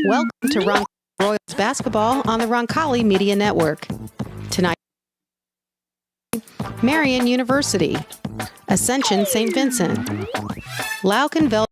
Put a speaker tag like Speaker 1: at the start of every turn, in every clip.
Speaker 1: Welcome to Roncalli Royals basketball on the Roncalli Media Network. Tonight, Marian University, Ascension St. Vincent, Laukenveld.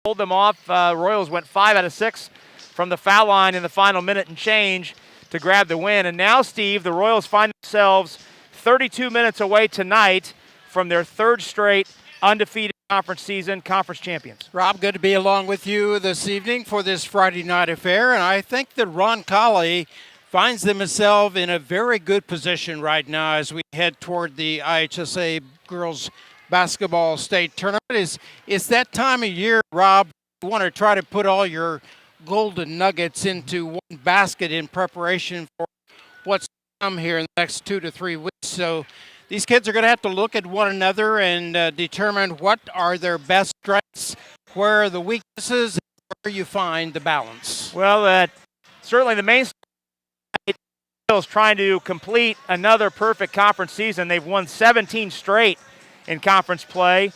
Speaker 2: Hold them off. Royals went 5 out of 6 from the foul line in the final minute and change to grab the win. And now, Steve, the Royals find themselves 32 minutes away tonight from their third straight undefeated conference season, conference champions.
Speaker 3: Rob, good to be along with you this evening for this Friday night affair. And I think that Roncalli finds themselves in a very good position right now as we head toward the IHSA girls basketball state tournament. It's that time of year, Rob, you want to try to put all your golden nuggets into one basket in preparation for what's to come here in the next 2 to 3 weeks. So these kids are going to have to look at one another and determine what are their best strengths, where are the weaknesses, and where you find the balance.
Speaker 2: Well, certainly the main is trying to complete another perfect conference season. They've won 17 straight in conference play.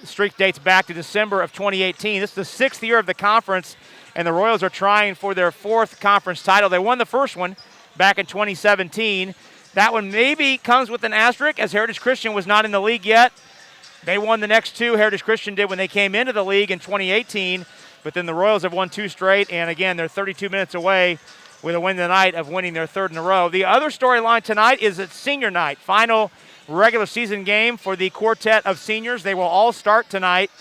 Speaker 2: The streak dates back to December of 2018. This is the 6th year of the conference, and the Royals are trying for their 4th conference title. They won the first one back in 2017. That one maybe comes with an asterisk, as Heritage Christian was not in the league yet. They won the next 2. Heritage Christian did when they came into the league in 2018, but then the Royals have won 2 straight, and again, they're 32 minutes away with a win tonight of winning their 3rd in a row. The other storyline tonight is it's senior night, final regular season game for the quartet of seniors. They will all start tonight.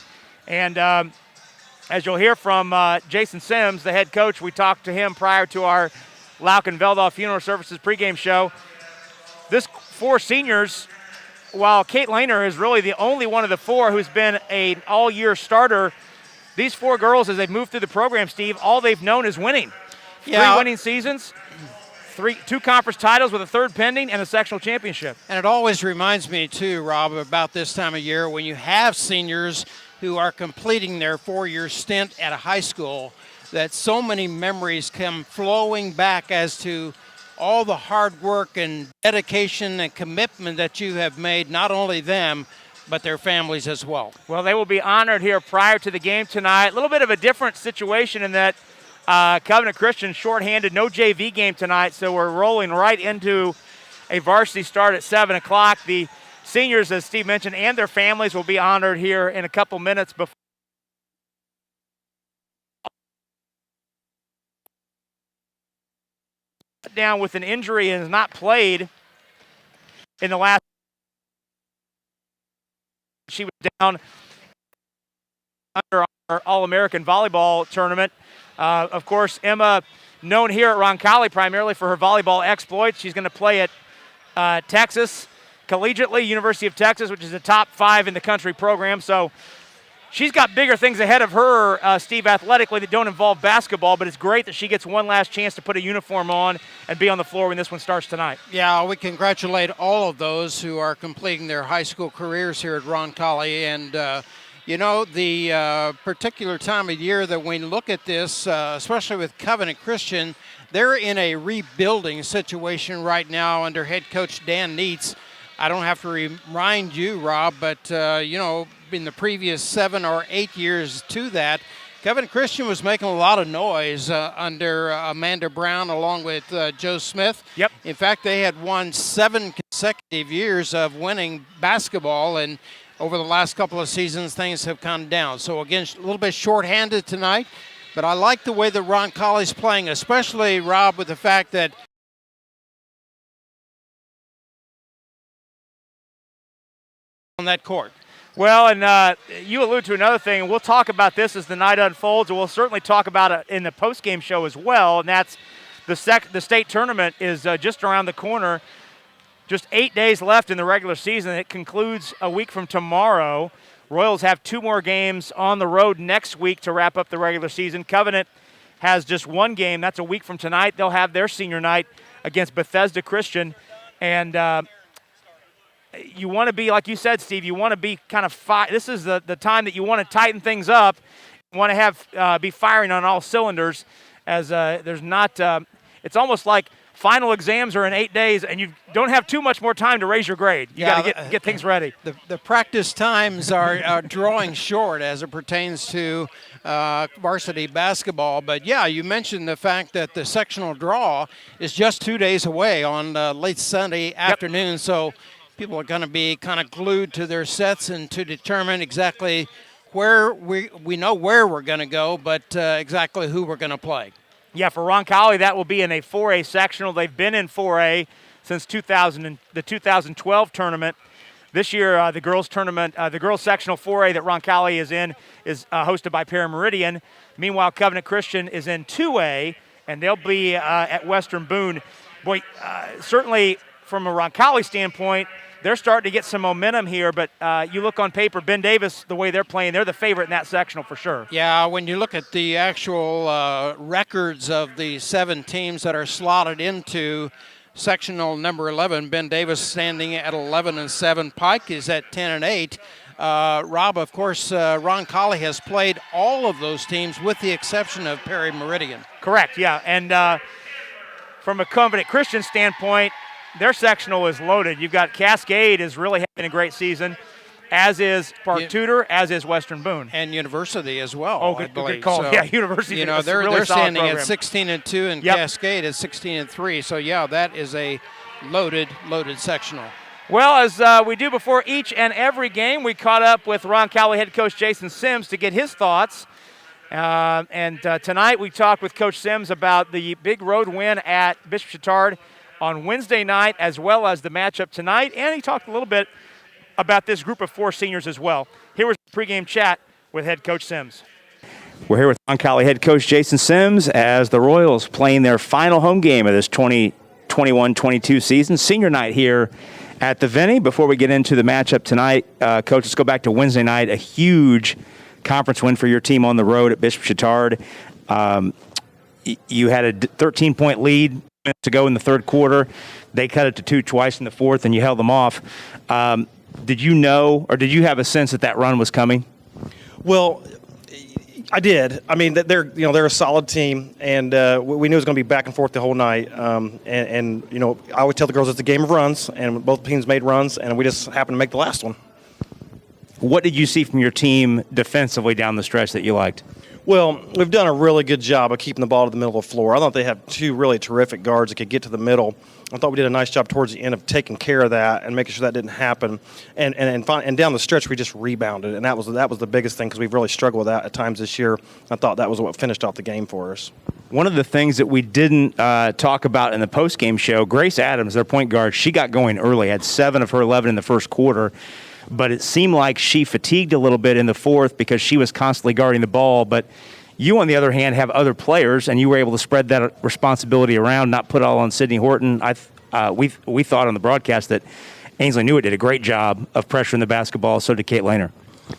Speaker 2: And as you'll hear from Jason Sims, the head coach, we talked to him prior to our Laukenvelda Funeral Services pregame show. This 4 seniors, while Kate Laner is really the only one of the 4 who's been an all-year starter, these 4 girls, as they've moved through the program, Steve, all they've known is winning. 3 winning seasons. 2 conference titles with a 3rd pending and a sectional championship.
Speaker 3: And it always reminds me, too, Rob, about this time of year when you have seniors who are completing their 4-year stint at a high school, that so many memories come flowing back as to all the hard work and dedication and commitment that you have made, not only them, but their families as well.
Speaker 2: Well, they will be honored here prior to the game tonight. A little bit of a different situation in that Covenant Christian shorthanded, no JV game tonight, so we're rolling right into a varsity start at 7 o'clock. The seniors, as Steve mentioned, and their families will be honored here in a couple minutes before. Down with an injury and has not played in the last. She was down under our All-American volleyball tournament. Of course, Emma, known here at Roncalli primarily for her volleyball exploits. She's going to play at Texas collegiately, University of Texas, which is a top 5 in the country program. So she's got bigger things ahead of her, Steve, athletically, that don't involve basketball, but it's great that she gets one last chance to put a uniform on and be on the floor when this one starts tonight.
Speaker 3: Yeah, we congratulate all of those who are completing their high school careers here at Roncalli. And, you know, the particular time of year that we look at this, especially with Covenant Christian, they're in a rebuilding situation right now under head coach Dan Neitz. I don't have to remind you, Rob, but, you know, in the previous 7 or 8 years to that, Covenant Christian was making a lot of noise under Amanda Brown along with Joe Smith.
Speaker 2: Yep.
Speaker 3: In fact, they had won 7 consecutive years of winning basketball, and over the last couple of seasons, things have come down. So, again, a little bit shorthanded tonight, but I like the way that Roncalli's playing, especially, Rob, with the fact that on that court.
Speaker 2: Well, and you allude to another thing, and we'll talk about this as the night unfolds, and we'll certainly talk about it in the post-game show as well, and that's the state tournament is just around the corner. Just 8 days left in the regular season. It concludes a week from tomorrow. Royals have 2 more games on the road next week to wrap up the regular season. Covenant has just 1 game. That's a week from tonight. They'll have their senior night against Bethesda Christian, and you want to be, like you said, Steve, you want to be kind of this is the time that you want to tighten things up. You want to have be firing on all cylinders as there's not it's almost like final exams are in 8 days and you don't have too much more time to raise your grade. You got to get things ready.
Speaker 3: The practice times are drawing short as it pertains to varsity basketball. But, yeah, you mentioned the fact that the sectional draw is just 2 days away on late Sunday afternoon. So people are going to be kind of glued to their sets and to determine exactly where we know where we're going to go, but exactly who we're going to play.
Speaker 2: Yeah, for Roncalli, that will be in a 4A sectional. They've been in 4A since the 2012 tournament. This year, the girls tournament, the girls sectional 4A that Roncalli is in is hosted by Parameridian. Meanwhile, Covenant Christian is in 2A, and they'll be at Western Boone. Boy, certainly from a Roncalli standpoint, they're starting to get some momentum here, but you look on paper, Ben Davis, the way they're playing, they're the favorite in that sectional for sure.
Speaker 3: Yeah, when you look at the actual records of the 7 teams that are slotted into sectional number 11, Ben Davis standing at 11-7, Pike is at 10-8. Rob, of course, Roncalli has played all of those teams with the exception of Perry Meridian.
Speaker 2: Correct, yeah, and from a Covenant Christian standpoint, their sectional is loaded. You've got Cascade is really having a great season, as is Park Tudor, as is Western Boone.
Speaker 3: And University as well.
Speaker 2: Oh, good call. So, yeah, University.
Speaker 3: You know, they're
Speaker 2: really
Speaker 3: standing
Speaker 2: program.
Speaker 3: at 16-2, and Cascade at 16-3. So, yeah, that is a loaded sectional.
Speaker 2: Well, as we do before each and every game, we caught up with Roncalli head coach Jason Sims to get his thoughts. And tonight we talked with Coach Sims about the big road win at Bishop Chatard on Wednesday night, as well as the matchup tonight, and he talked a little bit about this group of 4 seniors as well. Here was the pregame chat with head coach Sims.
Speaker 4: We're here with Roncalli head coach Jason Sims as the Royals playing their final home game of this 2021-22 season, senior night here at the Vinny. Before we get into the matchup tonight, Coach, let's go back to Wednesday night, a huge conference win for your team on the road at Bishop Chatard. You had a 13-point lead to go in the third quarter. They cut it to 2 twice in the fourth, and you held them off. Did you know, or did you have a sense that run was coming?
Speaker 5: Well, I did. I mean, they're a solid team, and we knew it was going to be back and forth the whole night. And I would tell the girls it's a game of runs, and both teams made runs, and we just happened to make the last one.
Speaker 4: What did you see from your team defensively down the stretch that you liked?
Speaker 5: Well, we've done a really good job of keeping the ball to the middle of the floor. I thought they have 2 really terrific guards that could get to the middle. I thought we did a nice job towards the end of taking care of that and making sure that didn't happen. And down the stretch, we just rebounded, and that was the biggest thing because we've really struggled with that at times this year. I thought that was what finished off the game for us.
Speaker 4: One of the things that we didn't talk about in the postgame show, Grace Adams, their point guard, she got going early, had 7 of her 11 in the first quarter. But it seemed like she fatigued a little bit in the fourth because she was constantly guarding the ball. But you, on the other hand, have other players, and you were able to spread that responsibility around, not put it all on Sydney Horton. We thought on the broadcast that Ainsley Newitt did a great job of pressuring the basketball, so did Kate Laner.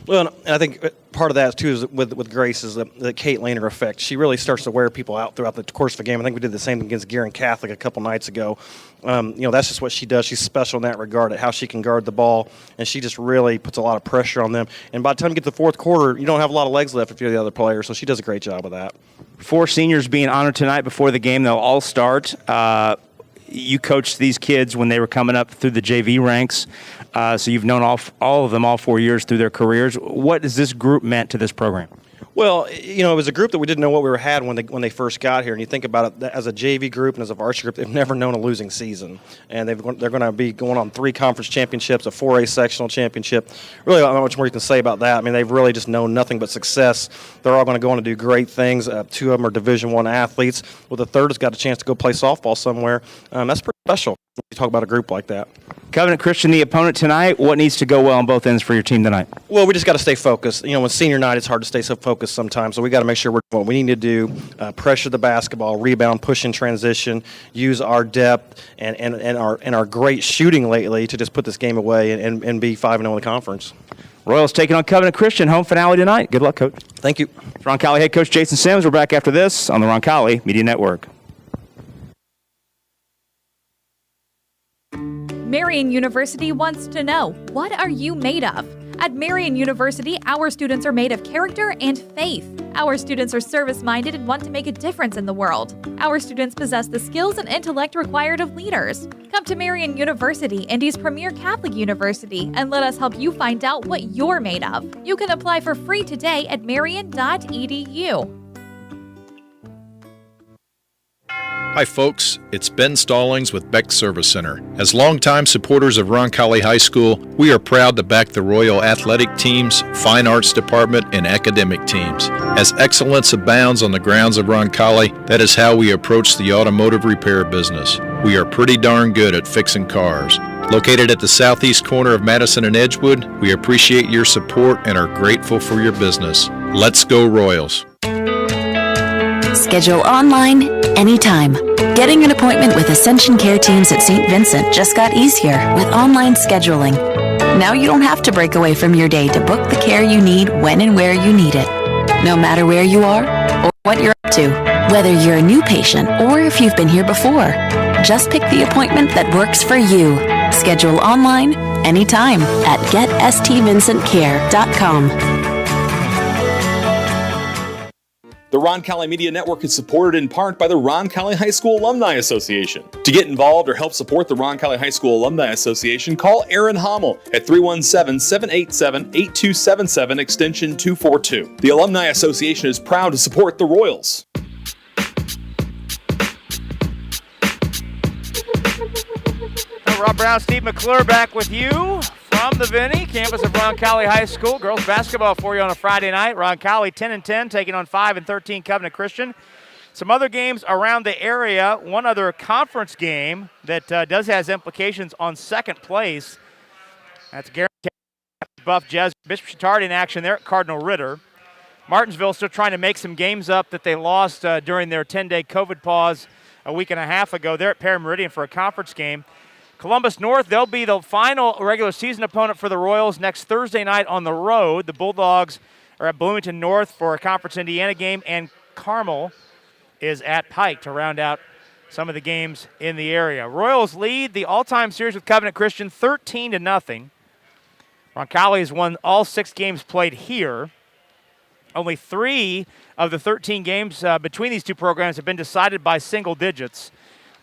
Speaker 5: Well, and I think part of that, too, is with Grace is the Kate Laner effect. She really starts to wear people out throughout the course of the game. I think we did the same against Guerin Catholic a couple nights ago. That's just what she does. She's special in that regard at how she can guard the ball, and she just really puts a lot of pressure on them. And by the time you get to the fourth quarter, you don't have a lot of legs left if you're the other player, so she does a great job of that.
Speaker 4: 4 seniors being honored tonight before the game. They'll all start. You coached these kids when they were coming up through the JV ranks, so you've known all of them all 4 years through their careers. What has this group meant to this program?
Speaker 5: Well, it was a group that we didn't know what we had when they first got here. And you think about it, as a JV group and as a varsity group, they've never known a losing season. And they're going to be going on 3 conference championships, a 4A sectional championship. Really, I don't know much more you can say about that. I mean, they've really just known nothing but success. They're all going to go on to do great things. 2 of them are Division I athletes. Well, the third has got a chance to go play softball somewhere. That's pretty special when you talk about a group like that.
Speaker 4: Covenant Christian, the opponent tonight. What needs to go well on both ends for your team tonight?
Speaker 5: Well, we just got to stay focused. When senior night, it's hard to stay so focused sometimes. So we got to make sure we're doing what we need to do: pressure the basketball, rebound, push in transition, use our depth and our great shooting lately to just put this game away and be 5-0 in the conference.
Speaker 4: Royals taking on Covenant Christian, home finale tonight. Good luck, Coach.
Speaker 5: Thank you.
Speaker 4: Roncalli head coach Jason Sims. We're back after this on the Roncalli Media Network.
Speaker 6: Marian University wants to know, what are you made of? At Marian University, our students are made of character and faith. Our students are service-minded and want to make a difference in the world. Our students possess the skills and intellect required of leaders. Come to Marian University, Indy's premier Catholic university, and let us help you find out what you're made of. You can apply for free today at marian.edu.
Speaker 7: Hi folks, it's Ben Stallings with Beck Service Center. As longtime supporters of Roncalli High School, we are proud to back the Royal Athletic teams, Fine Arts Department, and academic teams. As excellence abounds on the grounds of Roncalli, that is how we approach the automotive repair business. We are pretty darn good at fixing cars. Located at the southeast corner of Madison and Edgewood, we appreciate your support and are grateful for your business. Let's go Royals!
Speaker 8: Schedule online, anytime. Getting an appointment with Ascension Care Teams at St. Vincent just got easier with online scheduling. Now you don't have to break away from your day to book the care you need when and where you need it. No matter where you are or what you're up to, whether you're a new patient or if you've been here before, just pick the appointment that works for you. Schedule online, anytime at getstvvincentcare.com.
Speaker 9: The Roncalli Media Network is supported in part by the Roncalli High School Alumni Association. To get involved or help support the Roncalli High School Alumni Association, call Aaron Hommel at 317-787-8277 extension 242. The Alumni Association is proud to support the Royals.
Speaker 2: Rob Brown, Steve McClure back with you from the Vinnie, campus of Roncalli High School. Girls basketball for you on a Friday night. Roncalli 10-10, taking on 5-13 Covenant Christian. Some other games around the area. One other conference game that does has implications on second place. That's guaranteed. Buff Jazz, Bishop Chatard in action there at Cardinal Ritter. Martinsville still trying to make some games up that they lost during their 10-day COVID pause a week and a half ago. They're at Perry Meridian for a conference game. Columbus North, they'll be the final regular season opponent for the Royals next Thursday night on the road. The Bulldogs are at Bloomington North for a Conference Indiana game, and Carmel is at Pike to round out some of the games in the area. Royals lead the all-time series with Covenant Christian 13-0. Roncalli has won all 6 games played here. Only 3 of the 13 games between these two programs have been decided by single digits.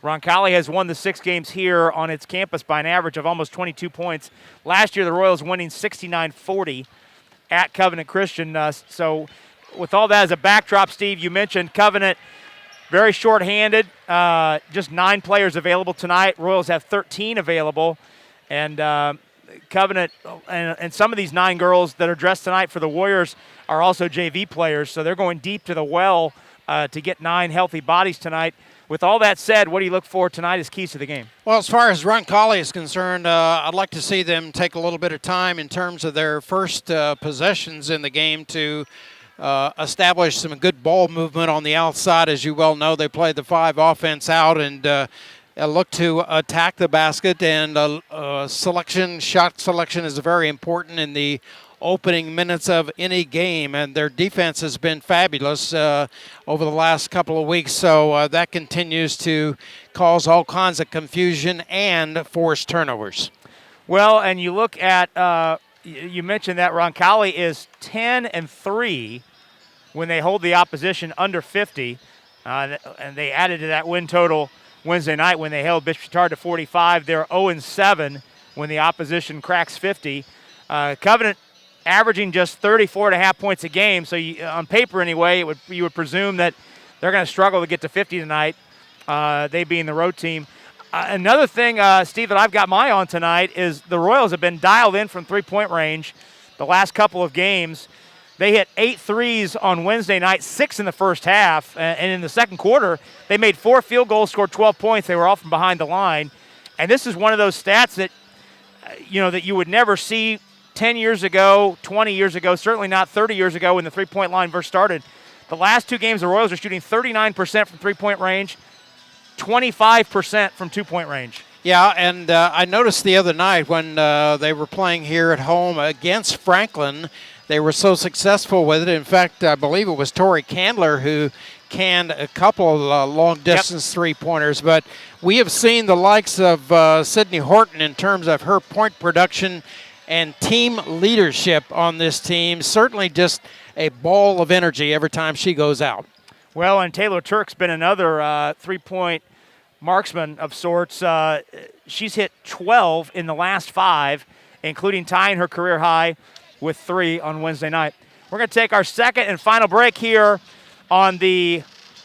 Speaker 2: Roncalli has won the 6 games here on its campus by an average of almost 22 points. Last year, the Royals winning 69-40 at Covenant Christian. So with all that as a backdrop, Steve, you mentioned Covenant very short-handed, just 9 players available tonight. Royals have 13 available. And Covenant and some of these 9 girls that are dressed tonight for the Warriors are also JV players, so they're going deep to the well to get 9 healthy bodies tonight. With all that said, what do you look for tonight as keys to the game?
Speaker 3: Well, as far as Roncalli is concerned, I'd like to see them take a little bit of time in terms of their first possessions in the game to establish some good ball movement on the outside. As you well know, they played the 5 offense out and look to attack the basket. And shot selection is very important in the opening minutes of any game, and their defense has been fabulous over the last couple of weeks, so that continues to cause all kinds of confusion and force turnovers.
Speaker 2: Well, and you look at, you mentioned that Roncalli is 10-3 when they hold the opposition under 50, and they added to that win total Wednesday night when they held Bishop Chatard to 45. They're 0-7 when the opposition cracks 50. Covenant averaging just 34.5 points a game. So on paper anyway, you would presume that they're going to struggle to get to 50 tonight, they being the road team. Another thing, Steve, that I've got my eye on tonight is the Royals have been dialed in from three-point range the last couple of games. They hit 8 threes on Wednesday night, 6 in the first half. And in the second quarter, they made 4 field goals, scored 12 points. They were all from behind the line. And this is one of those stats that, that you would never see 10 years ago, 20 years ago, certainly not 30 years ago when the three-point line first started. The last 2 games, the Royals are shooting 39% from three-point range, 25% from two-point range.
Speaker 3: Yeah, and I noticed the other night when they were playing here at home against Franklin, they were so successful with it. In fact, I believe it was Tori Candler who canned a couple of long-distance three-pointers. But we have seen the likes of Sydney Horton in terms of her point production and team leadership on this team. Certainly just a ball of energy every time she goes out.
Speaker 2: Well, and Taylor Turk's been another three-point marksman of sorts. She's hit 12 in the last 5, including tying her career high with 3 on Wednesday night. We're going to take our second and final break here on the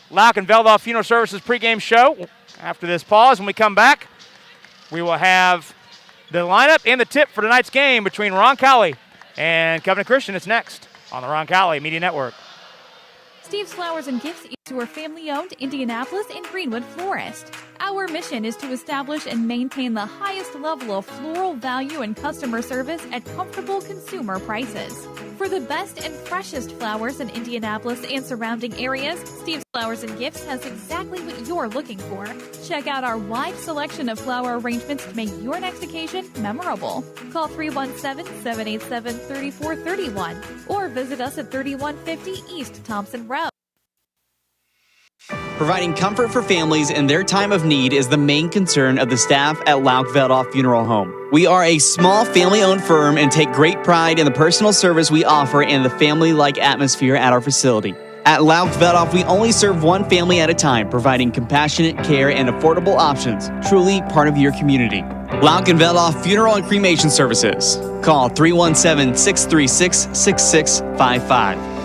Speaker 2: Lauk and Veldoff Funeral Services pregame show. After this pause, when we come back, we will have the lineup and the tip for tonight's game between Roncalli and Covenant Christian. It's next on the Roncalli Media Network.
Speaker 6: Steve's Flowers and Gifts is your family-owned Indianapolis and Greenwood florist. Our mission is to establish and maintain the highest level of floral value and customer service at comfortable consumer prices. For the best and freshest flowers in Indianapolis and surrounding areas, Steve's Flowers and Gifts has exactly what you're looking for. Check out our wide selection of flower arrangements to make your next occasion memorable. Call 317-787-3431 or visit us at 3150 East Thompson Road.
Speaker 10: Providing comfort for families in their time of need is the main concern of the staff at Lauk Veldoff Funeral Home. We are a small family-owned firm and take great pride in the personal service we offer and the family-like atmosphere at our facility. At Lauk Veldoff, we only serve one family at a time, providing compassionate care and affordable options, truly part of your community. Lauk and Veldoff Funeral and Cremation Services. Call 317-636-6655.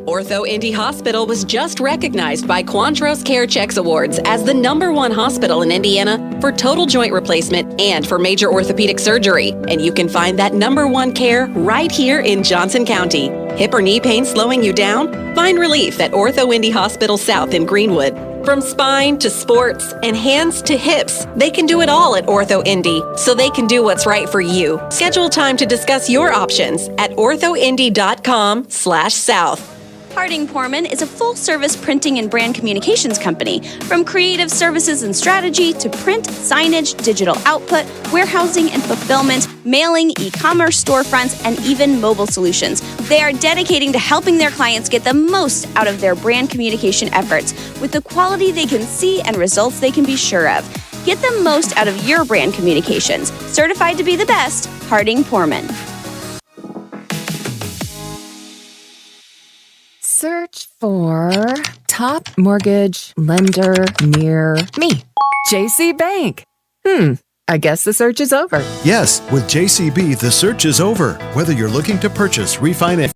Speaker 11: Ortho Indy Hospital was just recognized by Quantros Care Checks Awards as the #1 hospital in Indiana for total joint replacement and for major orthopedic surgery. And you can find that #1 care right here in Johnson County. Hip or knee pain slowing you down? Find relief at Ortho Indy Hospital South in Greenwood. From spine to sports and hands to hips, they can do it all at Ortho Indy, so they can do what's right for you. Schedule time to discuss your options at orthoindy.com/south.
Speaker 12: Harding Porman is a full-service printing and brand communications company. From creative services and strategy to print, signage, digital output, warehousing and fulfillment, mailing, e-commerce storefronts, and even mobile solutions. They are dedicating to helping their clients get the most out of their brand communication efforts with the quality they can see and results they can be sure of. Get the most out of your brand communications. Certified to be the best, Harding Porman.
Speaker 13: Search for top mortgage lender near me. JC Bank. I guess the search is over.
Speaker 14: Yes, with JCB, the search is over. Whether you're looking to purchase, refinance,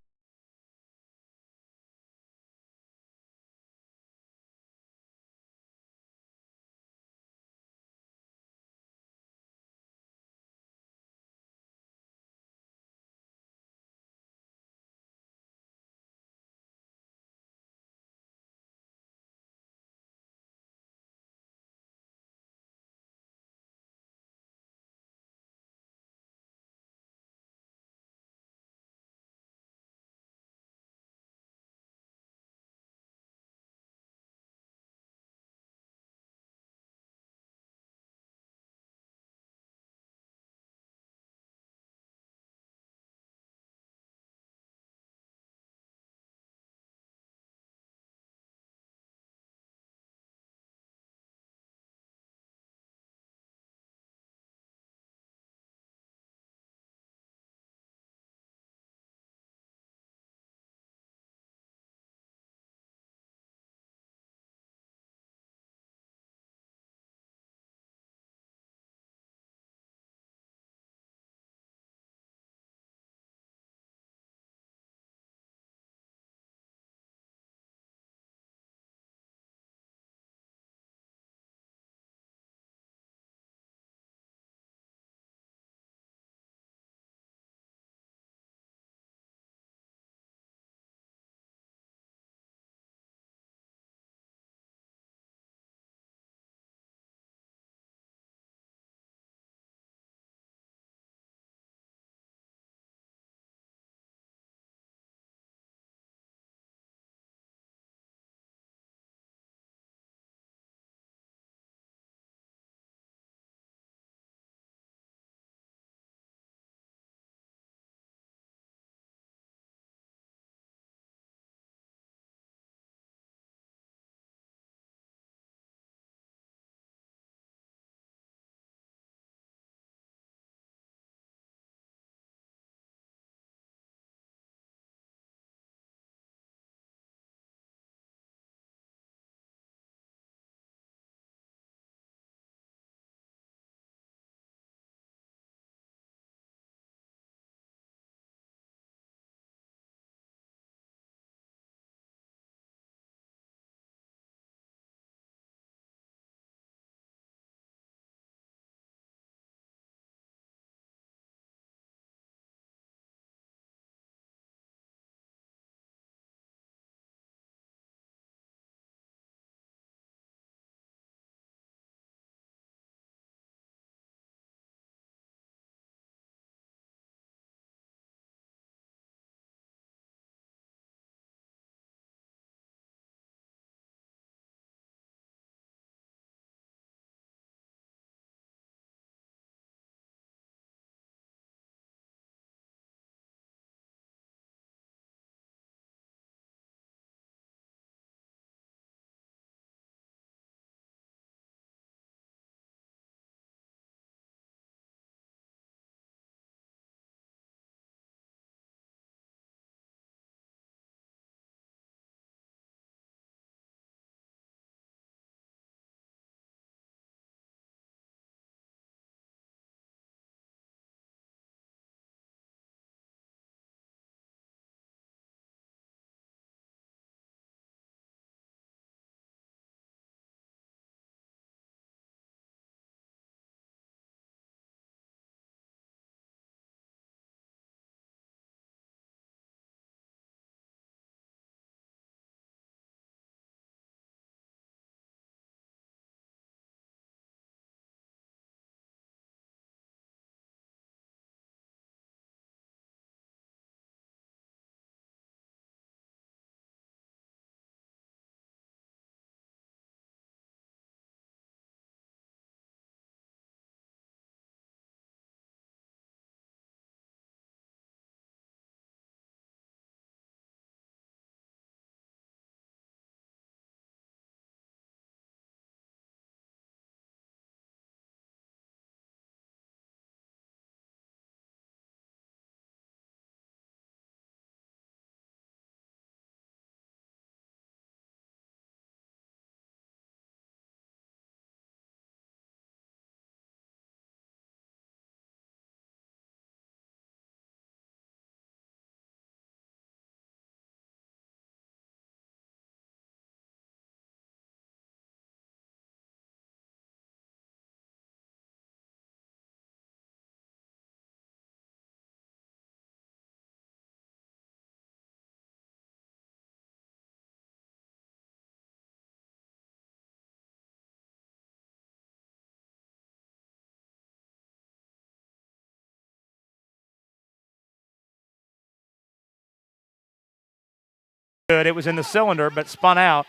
Speaker 2: good. It was in the cylinder, but spun out.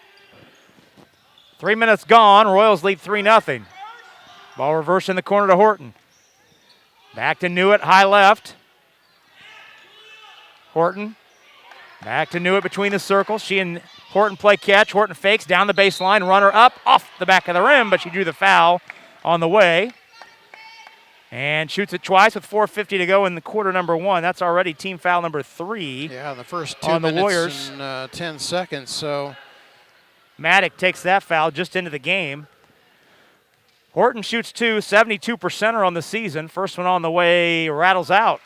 Speaker 2: 3 minutes gone. Royals lead 3-0. Ball reversed in the corner to Horton. Back to Newitt, high left. Horton. Back to Newitt between the circles. She and Horton play catch. Horton fakes down the baseline. Runner up off the back of the rim, but she drew the foul on the way. And shoots it twice with 4:50 to go in the quarter number 1. That's already team foul number 3.
Speaker 3: Yeah, the first 2
Speaker 2: on the
Speaker 3: minutes
Speaker 2: Warriors.
Speaker 3: and 10 seconds. So
Speaker 2: Maddock takes that foul just into the game. Horton shoots 2, 72%er on the season. First one on the way rattles out.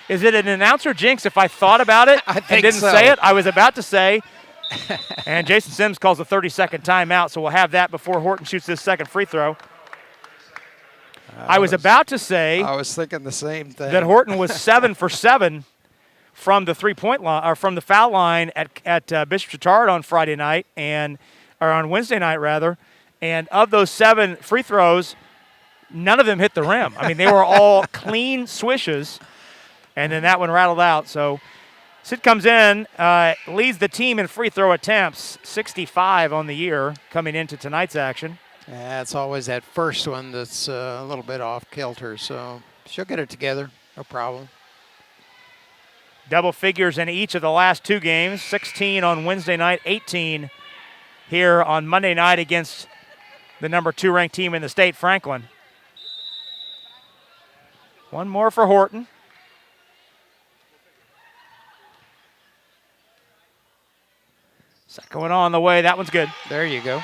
Speaker 2: Is it an announcer jinx if I thought about it
Speaker 3: I think
Speaker 2: and didn't
Speaker 3: so.
Speaker 2: say it? I was about to say. And Jason Sims calls a 30-second timeout, so we'll have that before Horton shoots his second free throw. I was about to say
Speaker 3: I was thinking the same thing.
Speaker 2: that Horton was 7 for 7 from the three-point line, or from the foul line at Bishop Chatard on Friday night, or on Wednesday night rather. And of those 7 free throws, none of them hit the rim. I mean, they were all clean swishes, and then that one rattled out. So Sid comes in, leads the team in free throw attempts, 65 on the year coming into tonight's action.
Speaker 3: Yeah, it's always that first one that's a little bit off kilter, so she'll get it together, no problem.
Speaker 2: Double figures in each of the last 2 games, 16 on Wednesday night, 18 here on Monday night against the number 2 ranked team in the state, Franklin. One more for Horton. Second one on the way, that one's good.
Speaker 3: There you go.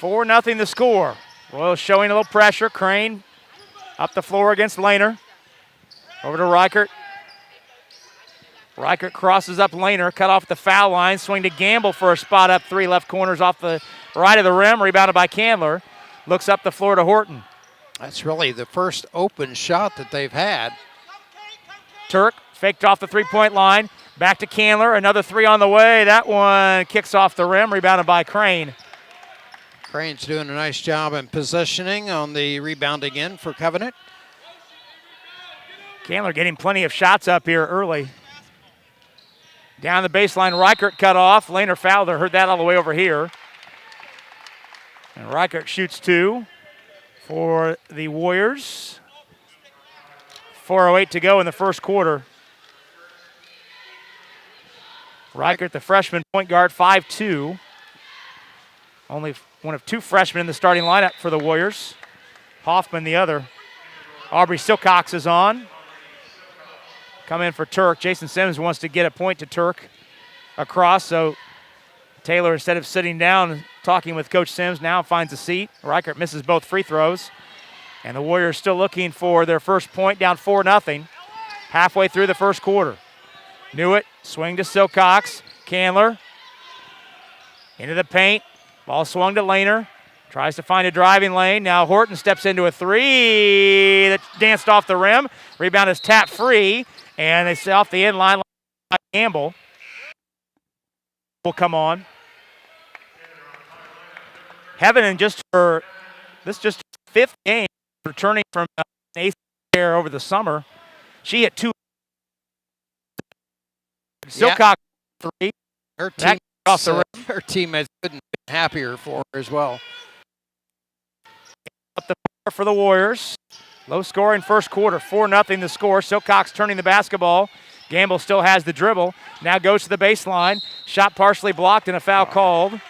Speaker 2: 4-0 the score. Royals showing a little pressure. Crane up the floor against Laner. Over to Reichert. Reichert crosses up Laner, cut off the foul line. Swing to Gamble for a spot up 3, left corners off the right of the rim. Rebounded by Candler. Looks up the floor to Horton.
Speaker 3: That's really the first open shot that they've had.
Speaker 2: Turk faked off the three-point line. Back to Candler. Another 3 on the way. That one kicks off the rim. Rebounded by Crane.
Speaker 3: Crane's doing a nice job in positioning on the rebound again for Covenant.
Speaker 2: Candler getting plenty of shots up here early. Down the baseline, Reichert cut off. Laner fouled her, heard that all the way over here. And Reichert shoots 2 for the Warriors. 4:08 to go in the first quarter. Reichert, the freshman point guard, 5'2". Only one of 2 freshmen in the starting lineup for the Warriors. Hoffman the other. Aubrey Silcox is on. Come in for Turk. Jason Sims wants to get a point to Turk across, so Taylor, instead of sitting down talking with Coach Sims, now finds a seat. Reichert misses both free throws. And the Warriors still looking for their first point, down 4-0. Halfway through the first quarter. Newitt, swing to Silcox. Candler into the paint. Ball swung to Laner. Tries to find a driving lane. Now Horton steps into a 3 that danced off the rim. Rebound is tapped free. And they set off the end line by Gamble. Will come on. Heaven in just her, this is just her 5th game returning from an ACL over the summer. She hit 2. Silcox 3.
Speaker 3: Her team,
Speaker 2: off the rim.
Speaker 3: Her teammates couldn't be happier for her as well.
Speaker 2: Up the floor for the Warriors. Low scoring first quarter, 4-0 the score. Silcox turning the basketball. Gamble still has the dribble. Now goes to the baseline. Shot partially blocked and a foul called.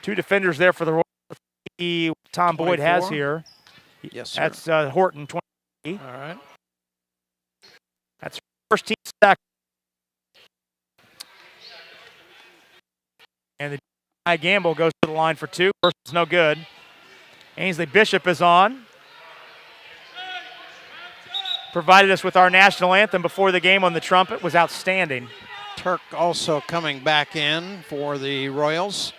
Speaker 2: 2 defenders there for the Royals. Tom
Speaker 3: 24.
Speaker 2: Boyd has here.
Speaker 3: Yes, sir.
Speaker 2: That's Horton, 20.
Speaker 3: All right.
Speaker 2: That's first team second. And the Gamble goes to the line for 2. First is no good. Ainsley Bishop is on. Provided us with our national anthem before the game on the trumpet. Was outstanding.
Speaker 3: Turk also coming back in for the Royals.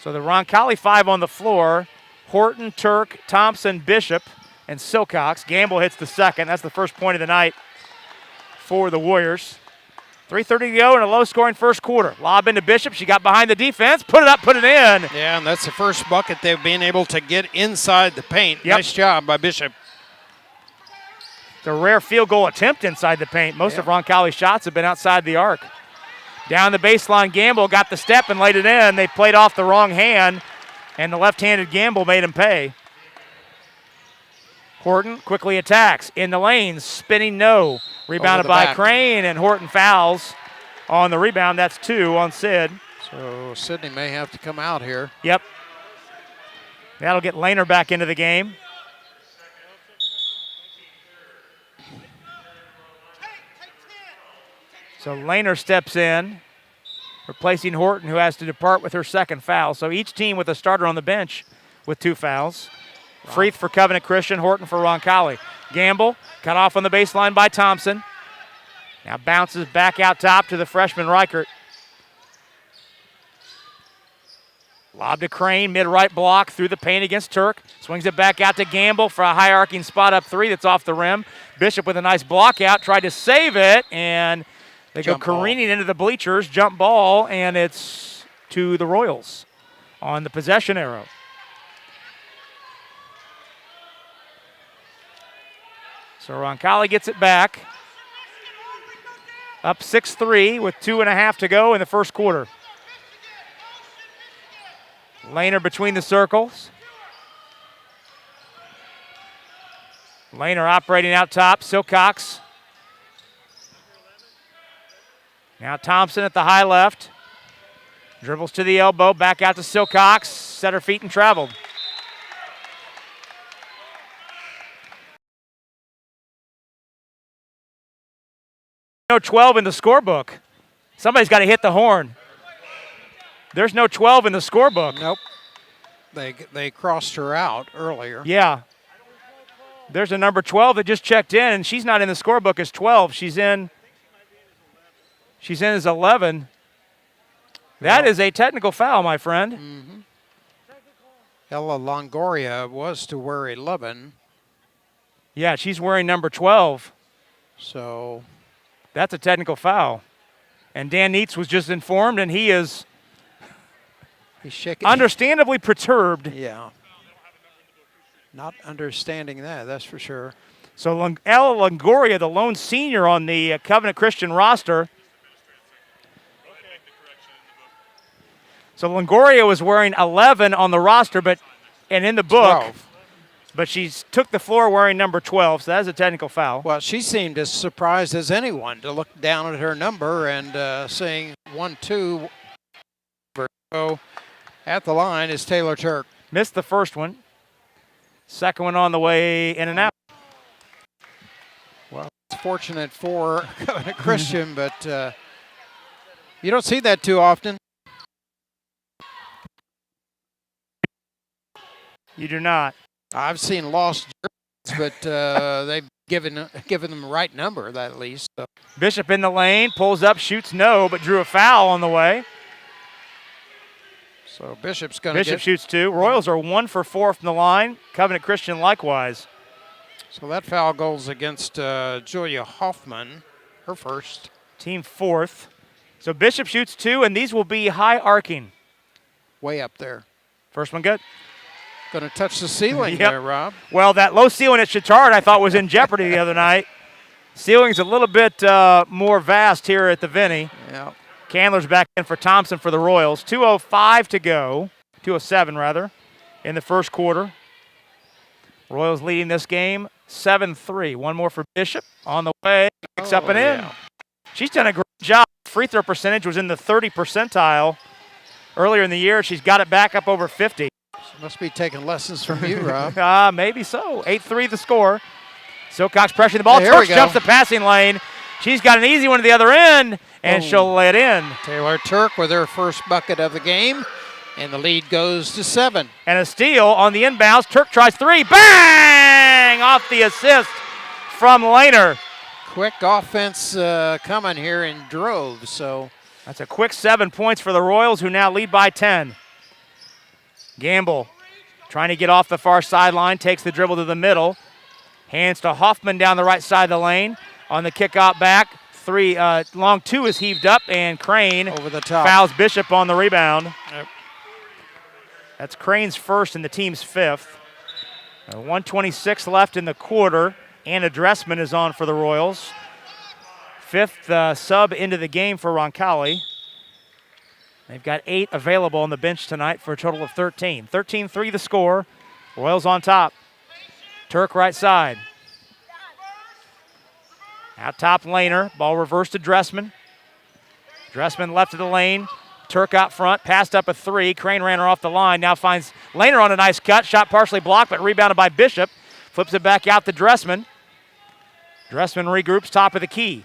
Speaker 2: So the Roncalli 5 on the floor. Horton, Turk, Thompson, Bishop, and Silcox. Gamble hits the second. That's the first point of the night for the Warriors. 3:30 to go in a low-scoring first quarter. Lob into Bishop. She got behind the defense. Put it up, put it in.
Speaker 3: Yeah, and that's the first bucket they've been able to get inside the paint.
Speaker 2: Yep.
Speaker 3: Nice job by Bishop.
Speaker 2: It's a rare field goal attempt inside the paint. Most of Roncalli's shots have been outside the arc. Down the baseline, Gamble got the step and laid it in. They played off the wrong hand, and the left-handed Gamble made him pay. Horton quickly attacks. In the lane, spinning no. Rebounded by Crane, and Horton fouls on the rebound. That's 2 on Sid.
Speaker 3: So Sydney may have to come out here.
Speaker 2: Yep. That'll get Laner back into the game. So Laner steps in, replacing Horton, who has to depart with her second foul. So each team with a starter on the bench with 2 fouls. Freeth for Covenant Christian, Horton for Roncalli. Gamble cut off on the baseline by Thompson. Now bounces back out top to the freshman Reichert. Lob to Crane, mid-right block through the paint against Turk. Swings it back out to Gamble for a high-arcing spot up 3 that's off the rim. Bishop with a nice block out, tried to save it, and they go careening into the bleachers, jump ball, and it's to the Royals on the possession arrow. So Roncalli gets it back. Up 6-3 with 2.5 to go in the first quarter. Laner between the circles. Laner operating out top. Silcox. Now Thompson at the high left. Dribbles to the elbow. Back out to Silcox. Set her feet and traveled. No 12 in the scorebook. Somebody's got to hit the horn. There's no 12 in the scorebook.
Speaker 3: Nope. They crossed her out earlier.
Speaker 2: Yeah. There's a number 12 that just checked in, and she's not in the scorebook as 12. She's in as 11. That is a technical foul, my friend.
Speaker 3: Mm-hmm. Ella Longoria was to wear 11.
Speaker 2: Yeah, she's wearing number 12.
Speaker 3: So
Speaker 2: that's a technical foul. And Dan Neitz was just informed, and he's
Speaker 3: shaking.
Speaker 2: Understandably perturbed.
Speaker 3: Yeah. Not understanding that, that's for sure.
Speaker 2: So Ella Longoria, the lone senior on the Covenant Christian roster. So Longoria was wearing 11 on the roster, and in the book.
Speaker 3: 12.
Speaker 2: But she took the floor wearing number 12, so that's a technical foul.
Speaker 3: Well, she seemed as surprised as anyone to look down at her number and saying 1-2. So at the line is Taylor Turk.
Speaker 2: Missed the first one. Second one on the way in and out.
Speaker 3: Well, it's fortunate for Covenant Christian, but you don't see that too often.
Speaker 2: You do not.
Speaker 3: I've seen lost jerseys, but they've given them the right number, that at least. So.
Speaker 2: Bishop in the lane, pulls up, shoots no, but drew a foul on the way.
Speaker 3: So Bishop's going to
Speaker 2: Bishop shoots 2. Royals are 1 for 4 from the line. Covenant Christian likewise.
Speaker 3: So that foul goes against Julia Hoffman, her first.
Speaker 2: Team 4th. So Bishop shoots 2, and these will be high arcing.
Speaker 3: Way up there.
Speaker 2: First one good.
Speaker 3: Going to touch the ceiling there, Rob.
Speaker 2: Well, that low ceiling at Chittard I thought was in jeopardy the other night. Ceiling's a little bit more vast here at the Vinny.
Speaker 3: Yeah.
Speaker 2: Candler's back in for Thompson for the Royals. 2:05 to go. 2:07 rather, in the first quarter. Royals leading this game 7-3. One more for Bishop on the way. Picks up and in. She's done a great job. Free throw percentage was in the 30 percentile earlier in the year. She's got it back up over 50.
Speaker 3: She must be taking lessons from you, Rob.
Speaker 2: Maybe so. 8-3 the score. Silcox pressuring the ball.
Speaker 3: Hey,
Speaker 2: Turk jumps the passing lane. She's got an easy one to the other end, and she'll lay it in.
Speaker 3: Taylor Turk with her first bucket of the game, and the lead goes to 7.
Speaker 2: And a steal on the inbounds. Turk tries 3. Bang! Off the assist from Laner.
Speaker 3: Quick offense coming here in droves. So
Speaker 2: that's a quick 7 points for the Royals, who now lead by 10. Gamble trying to get off the far sideline, takes the dribble to the middle. Hands to Hoffman down the right side of the lane. On the kick out back, long 2 is heaved up, and Crane
Speaker 3: over the top
Speaker 2: fouls Bishop on the rebound. Yep. That's Crane's first and the team's 5th. 1:26 left in the quarter. Anna Dressman is on for the Royals. Fifth sub into the game for Roncalli. They've got 8 available on the bench tonight for a total of 13. 13-3 the score. Royals on top. Turk right side. Out top, Laner. Ball reversed to Dressman. Dressman left of the lane. Turk out front. Passed up a 3. Crane ran her off the line. Now finds Laner on a nice cut. Shot partially blocked, but rebounded by Bishop. Flips it back out to Dressman. Dressman regroups top of the key.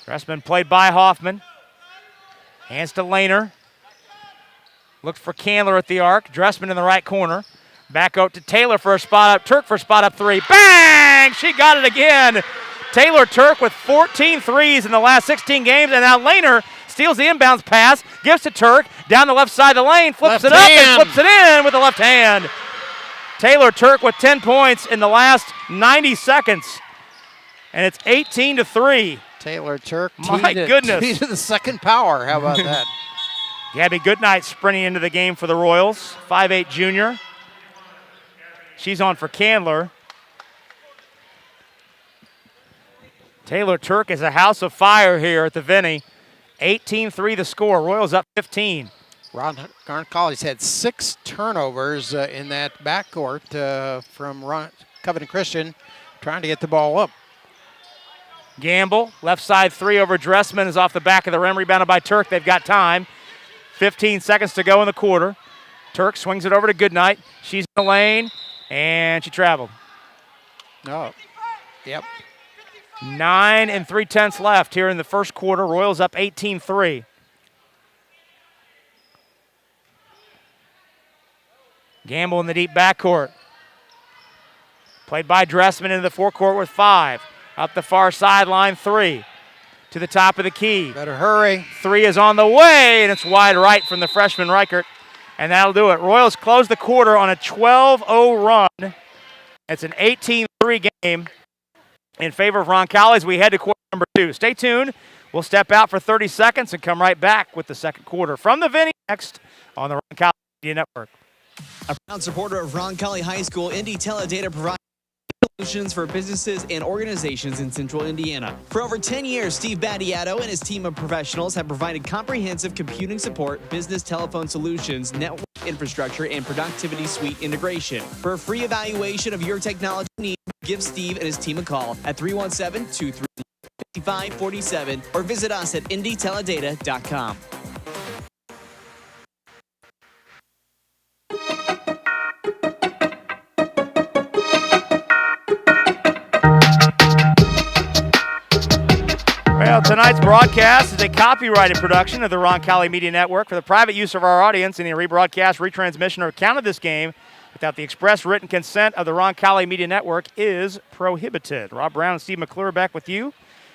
Speaker 2: Dressman played by Hoffman. Hands to Laner. Looks for Candler at the arc. Dressman in the right corner. Back out to Taylor for a spot up. Turk for a spot up 3. Bang! She got it again. Taylor Turk with 14 threes in the last 16 games. And now Laner steals the inbounds pass. Gives to Turk. Down the left side of the lane. Flips it up and flips it in with the left hand. Taylor Turk with 10 points in the last 90 seconds. And it's 18-3.
Speaker 3: Taylor Turk.
Speaker 2: My goodness.
Speaker 3: Key to the second power. How about that?
Speaker 2: Gabby Goodnight sprinting into the game for the Royals. 5'8 junior. She's on for Candler. Taylor Turk is a house of fire here at the Vinnie. 18-3 the score. Royals up 15.
Speaker 3: Roncalli's had 6 turnovers in that backcourt from Covington Christian trying to get the ball up.
Speaker 2: Gamble, left side 3 over Dressman is off the back of the rim, rebounded by Turk. They've got time. 15 seconds to go in the quarter. Turk swings it over to Goodnight. She's in the lane, and she traveled.
Speaker 3: Oh, yep.
Speaker 2: 9 3/10 left here in the first quarter. Royals up 18-3. Gamble in the deep backcourt. Played by Dressman into the forecourt with 5. Up the far sideline, 3. To the top of the key.
Speaker 3: Better hurry.
Speaker 2: 3 is on the way, and it's wide right from the freshman Reichert. And that'll do it. Royals close the quarter on a 12-0 run. It's an 18-3 game in favor of Roncalli as we head to quarter number 2. Stay tuned. We'll step out for 30 seconds and come right back with the second quarter from the Vinnie next on the Roncalli Media Network.
Speaker 10: A proud supporter of Roncalli High School, Indy Teledata provides solutions for businesses and organizations in Central Indiana. For over 10 years, Steve Battiato and his team of professionals have provided comprehensive computing support, business telephone solutions, network infrastructure, and productivity suite integration. For a free evaluation of your technology needs, give Steve and his team a call at 317-231-5547 or visit us at indyteledata.com.
Speaker 2: Well, tonight's broadcast is a copyrighted production of the Roncalli Media Network. For the private use of our audience, any rebroadcast, retransmission, or account of this game without the express written consent of the Roncalli Media Network is prohibited. Rob Brown and Steve McClure back with you.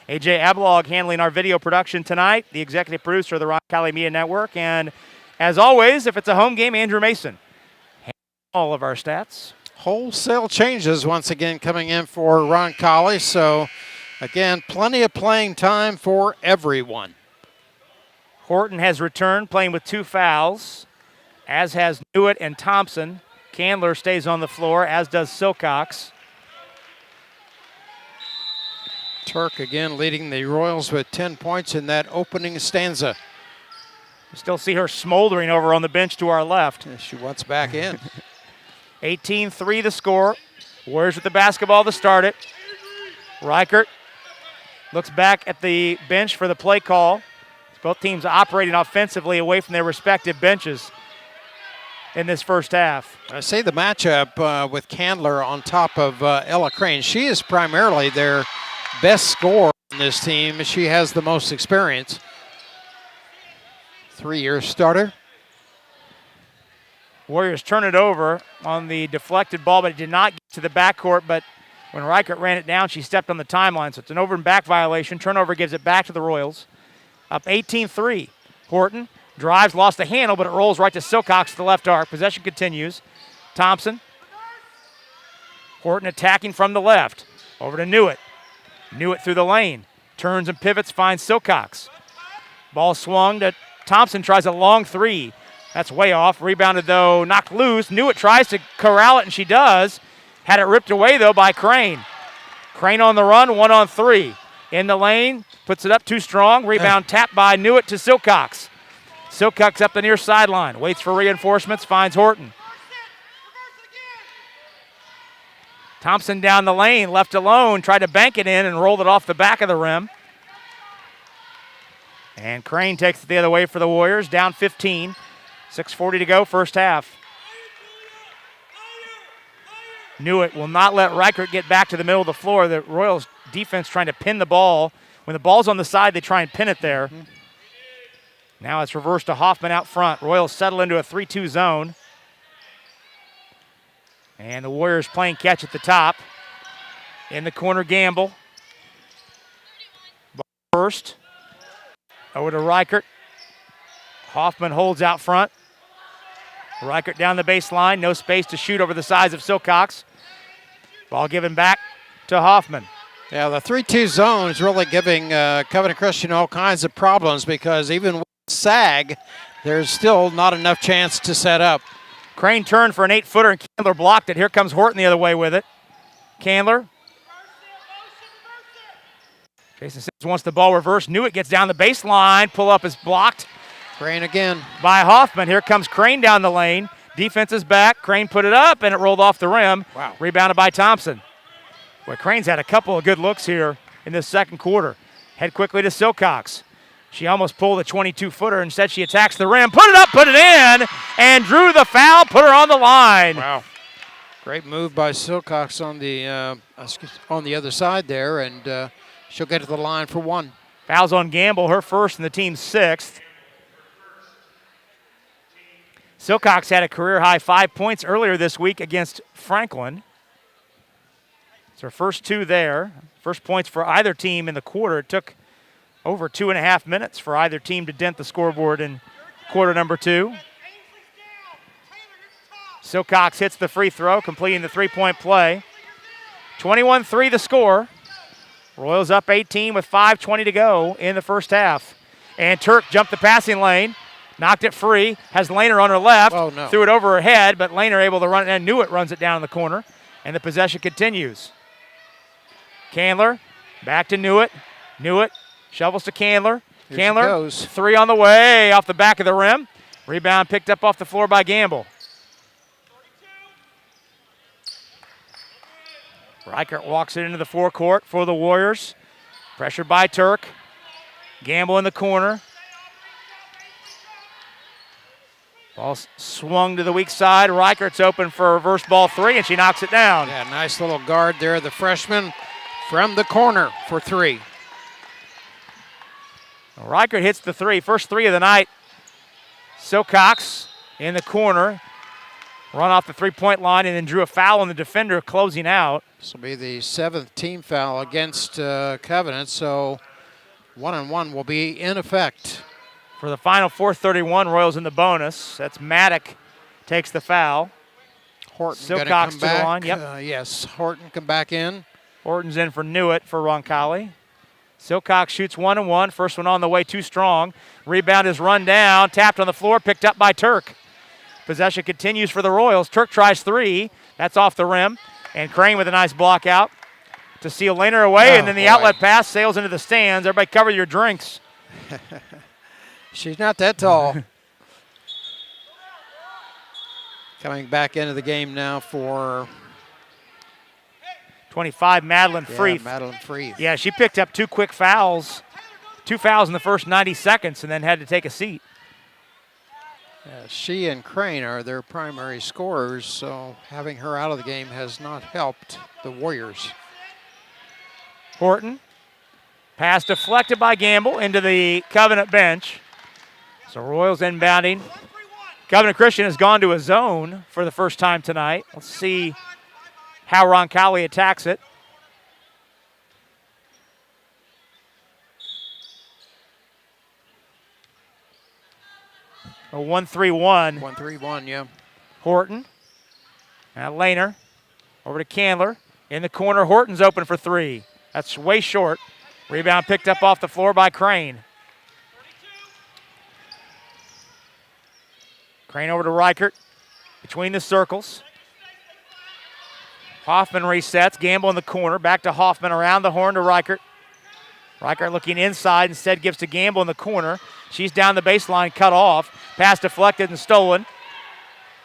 Speaker 2: AJ Ablog handling our video production tonight, the executive producer of the Roncalli Media Network. And as always, if it's a home game, Andrew Mason. All of our stats.
Speaker 3: Wholesale changes once again coming in for Roncalli, so again, plenty of playing time for everyone.
Speaker 2: Horton has returned, playing with 2 fouls, as has Newitt and Thompson. Candler stays on the floor, as does Silcox.
Speaker 3: Turk again leading the Royals with 10 points in that opening stanza.
Speaker 2: You still see her smoldering over on the bench to our left.
Speaker 3: She wants back in.
Speaker 2: 18-3 the score. Warriors with the basketball to start it. Reichert looks back at the bench for the play call. Both teams operating offensively away from their respective benches in this first half.
Speaker 3: I say the matchup with Candler on top of Ella Crane. She is primarily their best scorer on this team. She has the most experience. 3-year starter.
Speaker 2: Warriors turn it over on the deflected ball, but it did not get to the backcourt. But when Reichert ran it down, she stepped on the timeline. So it's an over and back violation. Turnover gives it back to the Royals. Up 18-3. Horton drives, lost the handle, but it rolls right to Silcox to the left arc. Possession continues. Thompson. Horton attacking from the left. Over to Newitt. Newitt through the lane. Turns and pivots, finds Silcox. Ball swung to Thompson, tries a long 3. That's way off. Rebounded, though, knocked loose. Newitt tries to corral it, and she does. Had it ripped away, though, by Crane. Crane on the run, 1-on-3. In the lane, puts it up too strong. Rebound tapped by Newitt to Silcox. Silcox up the near sideline. Waits for reinforcements, finds Horton. Thompson down the lane, left alone, tried to bank it in and rolled it off the back of the rim. And Crane takes it the other way for the Warriors, down 15. 6:40 to go, first half. Newitt will not let Reichert get back to the middle of the floor. The Royals defense trying to pin the ball. When the ball's on the side, they try and pin it there. Now it's reversed to Hoffman out front. Royals settle into a 3-2 zone. And the Warriors playing catch at the top. In the corner, Gamble. First. Over to Reichert. Hoffman holds out front. Reichert down the baseline. No space to shoot over the size of Silcox. Ball given back to Hoffman.
Speaker 3: Yeah, the 3-2 zone is really giving Covenant Christian all kinds of problems because even with sag, there's still not enough chance to set up.
Speaker 2: Crane turned for an 8-footer and Candler blocked it. Here comes Horton the other way with it. Candler. Jason Sims wants the ball reversed. Newitt gets down the baseline. Pull up is blocked.
Speaker 3: Crane again.
Speaker 2: By Hoffman. Here comes Crane down the lane. Defense is back. Crane put it up and it rolled off the rim.
Speaker 3: Wow.
Speaker 2: Rebounded by Thompson. Boy, Crane's had a couple of good looks here in this second quarter. Head quickly to Silcox. She almost pulled a 22-footer. Instead, she attacks the rim. Put it up, put it in, and drew the foul, put her on the line.
Speaker 3: Wow. Great move by Silcox on the other side there, and she'll get to the line for one.
Speaker 2: Fouls on Gamble, her first and the team's sixth. Silcox had a career-high 5 points earlier this week against Franklin. It's her first two there. First points for either team in the quarter. It took over 2.5 minutes for either team to dent the scoreboard in quarter number two. Silcox hits the free throw, completing the three-point play. 21-3 the score. Royals up 18 with 5:20 to go in the first half. And Turk jumped the passing lane, knocked it free, has Laner on her left, threw it over her head, but Laner able to run it, and Newitt runs it down in the corner, and the possession continues. Candler, back to Newitt. Newitt shovels to Candler. Candler, three on the way, off the back of the rim. Rebound picked up off the floor by Gamble. Reichert walks it into the forecourt for the Warriors. Pressured by Turk. Gamble in the corner. Ball swung to the weak side. Reichert's open for a reverse ball three, and she knocks it down.
Speaker 3: Yeah, nice little guard there, the freshman from the corner for three.
Speaker 2: Reichert hits the three, first three of the night. Silcox in the corner. Run off the three-point line and then drew a foul on the defender closing out.
Speaker 3: This will be the seventh team foul against Covenant, so 1-on-1 will be in effect.
Speaker 2: For the final 4:31, Royals in the bonus. That's Maddock takes the foul.
Speaker 3: Horton
Speaker 2: Silcox
Speaker 3: come
Speaker 2: to
Speaker 3: back.
Speaker 2: the line. Yep.
Speaker 3: Yes, Horton come back in.
Speaker 2: Horton's in for Newitt for Roncalli. Silcox shoots 1-1. First one on the way, too strong. Rebound is run down, tapped on the floor, picked up by Turk. Possession continues for the Royals. Turk tries three. That's off the rim. And Crane with a nice block out to seal Laner away. And then the outlet pass sails into the stands. Everybody cover your drinks.
Speaker 3: She's not that tall. Coming back into the game now for
Speaker 2: 25, Madeline Freeth.
Speaker 3: Madeline Freeth.
Speaker 2: Yeah, she picked up two quick fouls. 2 fouls in the first 90 seconds and then had to take a seat.
Speaker 3: She and Crane are their primary scorers, so having her out of the game has not helped the Warriors.
Speaker 2: Horton. Pass deflected by Gamble into the Covenant bench. So Royals inbounding. Covenant Christian has gone to a zone for the first time tonight. Let's see how Roncalli attacks it. A 1-3-1.
Speaker 3: 1-3-1, yeah.
Speaker 2: Horton. Now Laner. Over to Candler. In the corner, Horton's open for three. That's way short. Rebound picked up off the floor by Crane. Crane over to Reichert. Between the circles. Hoffman resets. Gamble in the corner. Back to Hoffman. Around the horn to Reichert. Reichert looking inside. Instead gives to Gamble in the corner. She's down the baseline. Cut off. Pass deflected and stolen.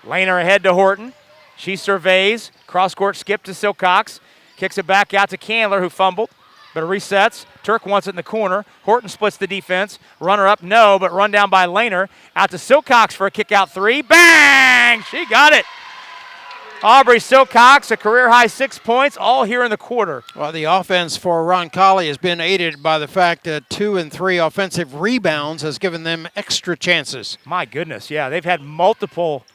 Speaker 2: Laner ahead to Horton. She surveys. Cross-court skip to Silcox. Kicks it back out to Candler, who fumbled, but resets. Turk wants it in the corner. Horton splits the defense. Runner up, no, but run down by Laner. Out to Silcox for a kick-out three. Bang! She got it. Aubrey Silcox, a career-high 6 points, all here in the quarter.
Speaker 3: Well, the offense for Roncalli has been aided by the fact that 2 and 3 offensive rebounds has given them extra chances.
Speaker 2: My goodness, yeah, they've had multiple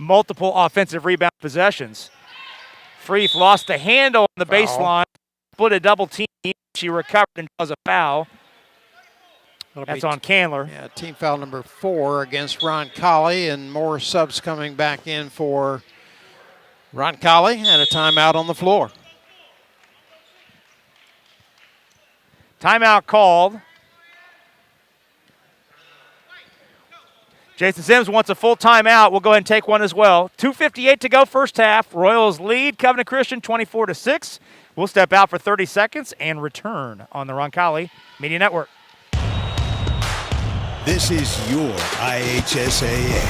Speaker 2: offensive rebound possessions. Freeth lost the handle on the baseline, split a double team. She recovered and does a foul. That's on Candler.
Speaker 3: Yeah, team foul number 4 against Roncalli, and more subs coming back in for Roncalli, and a timeout on the floor.
Speaker 2: Timeout called. Jason Sims wants a full timeout. We'll go ahead and take one as well. 2:58 to go, first half. Royals lead Covenant Christian 24-6. We'll step out for 30 seconds and return on the Roncalli Media Network.
Speaker 14: This is your IHSAA.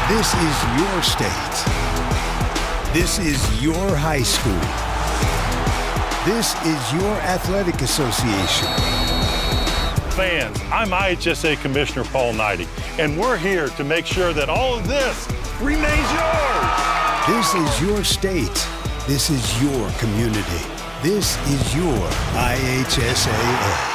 Speaker 14: This is your state. This is your high school. This is your athletic association.
Speaker 15: Fans, I'm IHSA Commissioner Paul Knighty, and we're here to make sure that all of this remains yours.
Speaker 14: This is your state. This is your community. This is your IHSAA.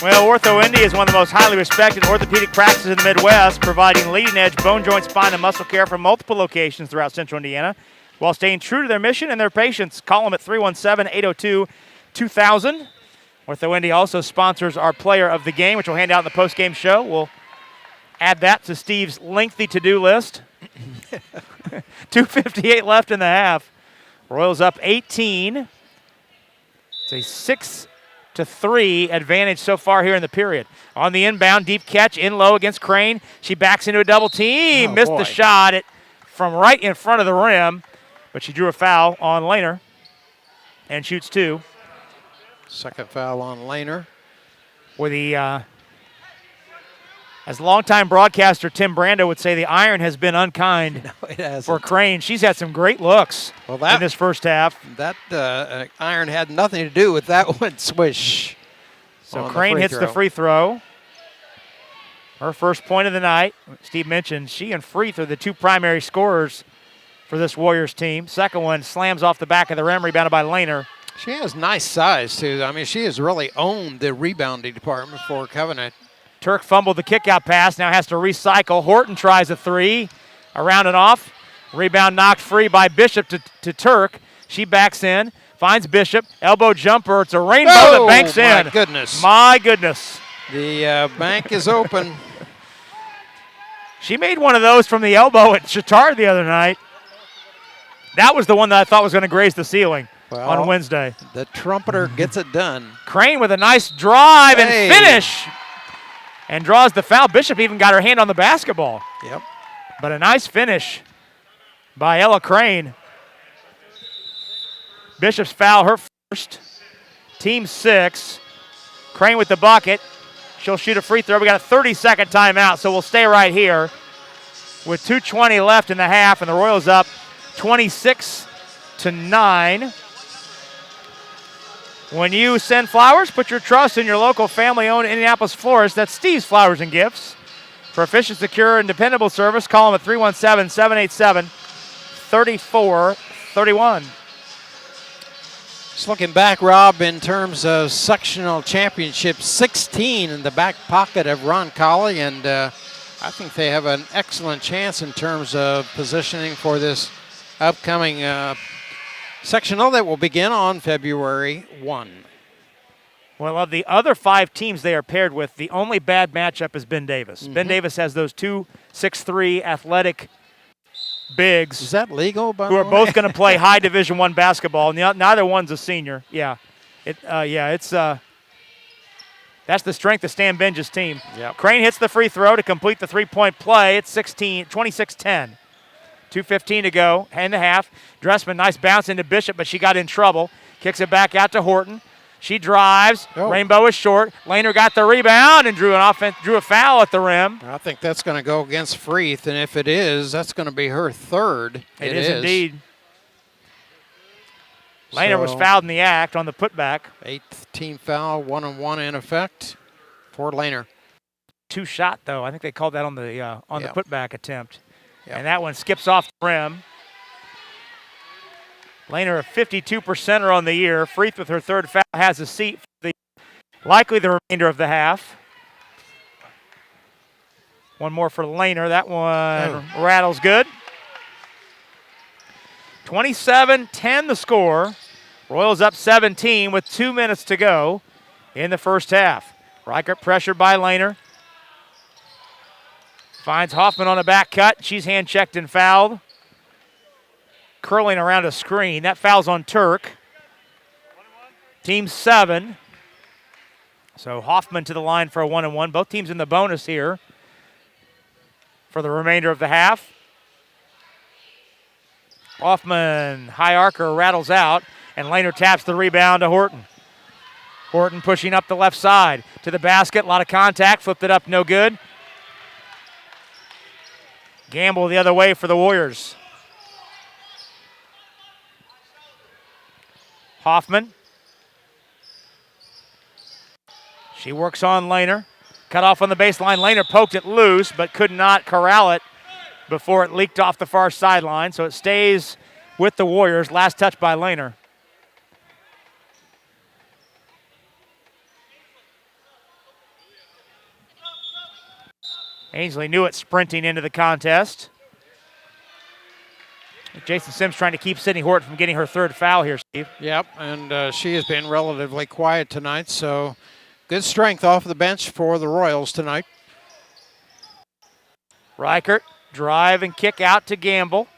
Speaker 2: Well, Ortho Indy is one of the most highly respected orthopedic practices in the Midwest, providing leading-edge bone, joint, spine, and muscle care from multiple locations throughout Central Indiana, while staying true to their mission and their patients. Call them at 317-802-2000. Ortho Indy also sponsors our player of the game, which we'll hand out in the post-game show. We'll add that to Steve's lengthy to-do list. 2:58 left in the half. Royals up 18. It's a 6-3 advantage so far here in the period. On the inbound, deep catch, in low against Crane. She backs into a double team. Missed the shot from right in front of the rim, but she drew a foul on Laner and shoots 2.
Speaker 3: Second foul on Laner.
Speaker 2: With the, as longtime broadcaster Tim Brando would say, the iron has been unkind for Crane. She's had some great looks in this first half.
Speaker 3: That iron had nothing to do with that one. Swish.
Speaker 2: So Crane hits the free throw. Her first point of the night. Steve mentioned she and Freeth are the 2 primary scorers for this Warriors team. Second one slams off the back of the rim, rebounded by Laner.
Speaker 3: She has nice size, too. I mean, she has really owned the rebounding department for Covenant.
Speaker 2: Turk fumbled the kickout pass, now has to recycle. Horton tries a 3, around and off. Rebound knocked free by Bishop to Turk. She backs in, finds Bishop, elbow jumper. It's a rainbow that banks in.
Speaker 3: My goodness.
Speaker 2: My goodness.
Speaker 3: The bank is open.
Speaker 2: She made one of those from the elbow at Chittard the other night. That was the one that I thought was going to graze the ceiling on Wednesday.
Speaker 3: The trumpeter gets it done.
Speaker 2: Crane with a nice drive and finish. And draws the foul. Bishop even got her hand on the basketball.
Speaker 3: Yep.
Speaker 2: But a nice finish by Ella Crane. Bishop's foul, her first. Team 6. Crane with the bucket. She'll shoot a free throw. We got a 30-second timeout, so we'll stay right here with 2:20 left in the half, and the Royals up 26-9. When you send flowers, put your trust in your local family-owned Indianapolis florist. That's Steve's Flowers and Gifts. For efficient, secure, and dependable service, call them at 317-787-3431.
Speaker 3: Just looking back, Rob, in terms of sectional championships, 16 in the back pocket of Roncalli, and I think they have an excellent chance in terms of positioning for this upcoming sectional that will begin on February 1.
Speaker 2: Well, of the other 5 teams they are paired with, the only bad matchup is Ben Davis. Ben Davis has those 2 6'3" athletic bigs.
Speaker 3: Is that legal, by
Speaker 2: who
Speaker 3: the
Speaker 2: are
Speaker 3: way?
Speaker 2: both going to play high Division I basketball. Neither one's a senior. Yeah, it's That's the strength of Stan Binge's team.
Speaker 3: Yep.
Speaker 2: Crane hits the free throw to complete the three-point play. It's 26-10. 2:15 to go in the half. Dressman, nice bounce into Bishop, but she got in trouble. Kicks it back out to Horton. She drives.
Speaker 3: Oh.
Speaker 2: Rainbow is short. Laner got the rebound and drew a foul at the rim.
Speaker 3: I think that's going to go against Freeth, and if it is, that's going to be her third.
Speaker 2: It is indeed. Laner was fouled in the act on the putback.
Speaker 3: 8th team foul, 1-on-1 in effect for Laner.
Speaker 2: Two shot though. I think they called that on the putback attempt.
Speaker 3: Yep.
Speaker 2: And that one skips off the rim. Laner a 52%er on the year. Freeth with her third foul has a seat for likely the remainder of the half. One more for Laner. That one rattles good. 27-10 the score. Royals up 17 with 2 minutes to go in the first half. Reichert pressured by Laner. Finds Hoffman on a back cut. She's hand-checked and fouled. Curling around a screen. That foul's on Turk. Team 7. So Hoffman to the line for a 1-on-1. Both teams in the bonus here for the remainder of the half. Hoffman, high arcer, rattles out, and Laner taps the rebound to Horton. Horton pushing up the left side to the basket. A lot of contact. Flipped it up, no good. Gamble the other way for the Warriors. Hoffman. She works on Laner. Cut off on the baseline. Laner poked it loose, but could not corral it before it leaked off the far sideline. So it stays with the Warriors. Last touch by Laner. Ainsley knew it sprinting into the contest. Jason Sims trying to keep Sydney Horton from getting her third foul here, Steve.
Speaker 3: Yep, and she has been relatively quiet tonight, so good strength off the bench for the Royals tonight.
Speaker 2: Reichert, drive and kick out to Gamble.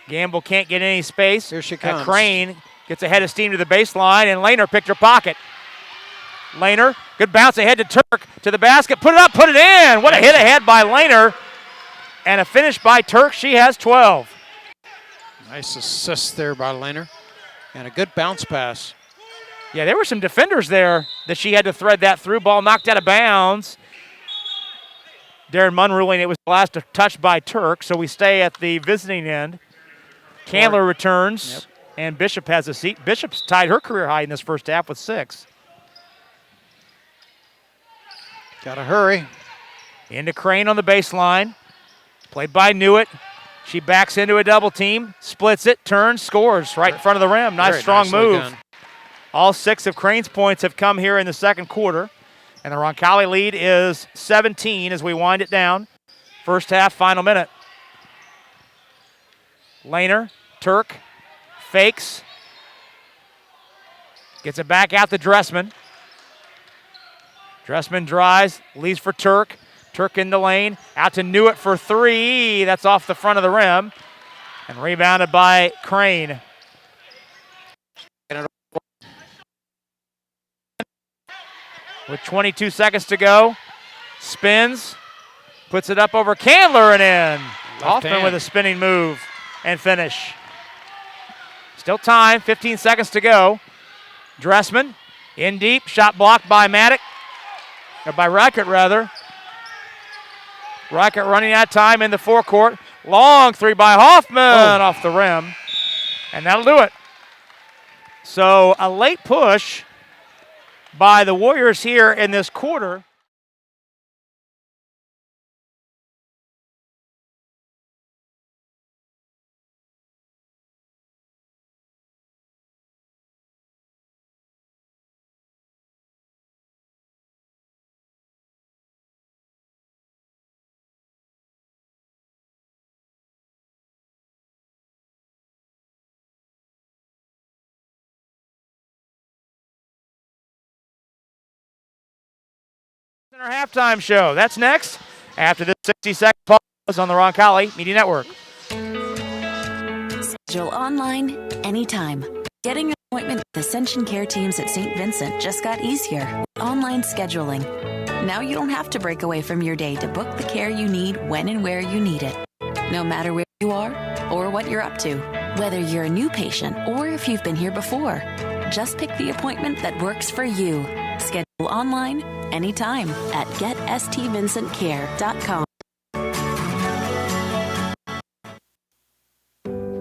Speaker 2: Gamble can't get any space.
Speaker 3: Here she comes.
Speaker 2: Crane gets a head of steam to the baseline, and Laner picked her pocket. Laner, good bounce ahead to Turk, to the basket, put it up, put it in. What a hit ahead by Laner, and a finish by Turk. She has 12.
Speaker 3: Nice assist there by Laner, and a good bounce pass.
Speaker 2: Yeah, there were some defenders there that she had to thread that through. Ball knocked out of bounds. Darren Munn ruling it was the last touch by Turk, so we stay at the visiting end. Candler returns, and Bishop has a seat. Bishop's tied her career high in this first half with 6.
Speaker 3: Got to hurry.
Speaker 2: Into Crane on the baseline. Played by Newitt. She backs into a double team, splits it, turns, scores right in front of the rim. Nice, strong move.
Speaker 3: Done.
Speaker 2: All 6 of Crane's points have come here in the second quarter. And the Roncalli lead is 17 as we wind it down. First half, final minute. Laner, Turk, fakes. Gets it back out to Dressman. Dressman drives, leaves for Turk. Turk in the lane, out to Newitt for 3. That's off the front of the rim. And rebounded by Crane. With 22 seconds to go, spins, puts it up over Candler and in. Hoffman with a spinning move and finish. Still time, 15 seconds to go. Dressman in deep, shot blocked by Maddock, or by Reichert rather. Reichert running out of time in the forecourt. Long 3 by Hoffman off the rim, and that'll do it. So a late push by the Warriors here in this quarter. In our halftime show. That's next after this 60-second pause on the Roncalli Media Network.
Speaker 8: Schedule online anytime. Getting Appointment with Ascension Care teams at St. Vincent just got easier with online scheduling. Now you don't have to break away from your day to book the care you need when and where you need it. No matter where you are or what you're up to, whether you're a new patient or if you've been here before, just pick the appointment that works for you. Schedule online anytime at getstvvincentcare.com.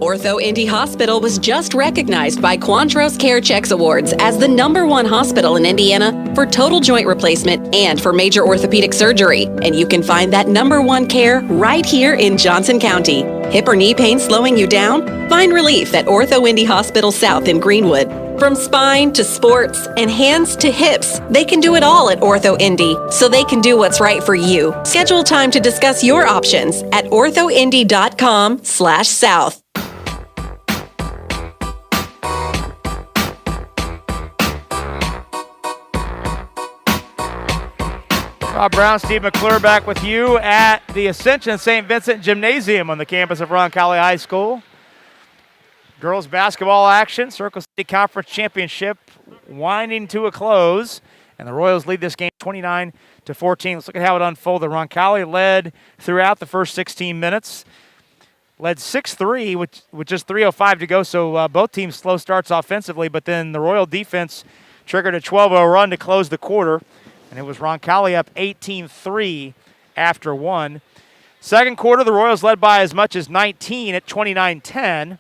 Speaker 11: Ortho Indy Hospital was just recognized by Quantros Care Checks Awards as the #1 hospital in Indiana for total joint replacement and for major orthopedic surgery. And you can find that #1 care right here in Johnson County. Hip or knee pain slowing you down? Find relief at Ortho Indy Hospital South in Greenwood. From spine to sports and hands to hips, they can do it all at Ortho Indy, so they can do what's right for you. Schedule time to discuss your options at orthoindy.com/south.
Speaker 2: Rob Brown, Steve McClure back with you at the Ascension St. Vincent Gymnasium on the campus of Roncalli High School. Girls basketball action, Circle City Conference Championship winding to a close, and the Royals lead this game 29-14. Let's look at how it unfolded. Roncalli led throughout the first 16 minutes, led 6-3 with just 3:05 to go, so both teams slow starts offensively, but then the Royal defense triggered a 12-0 run to close the quarter, and it was Roncalli up 18-3 after one. Second quarter, the Royals led by as much as 19 at 29-10.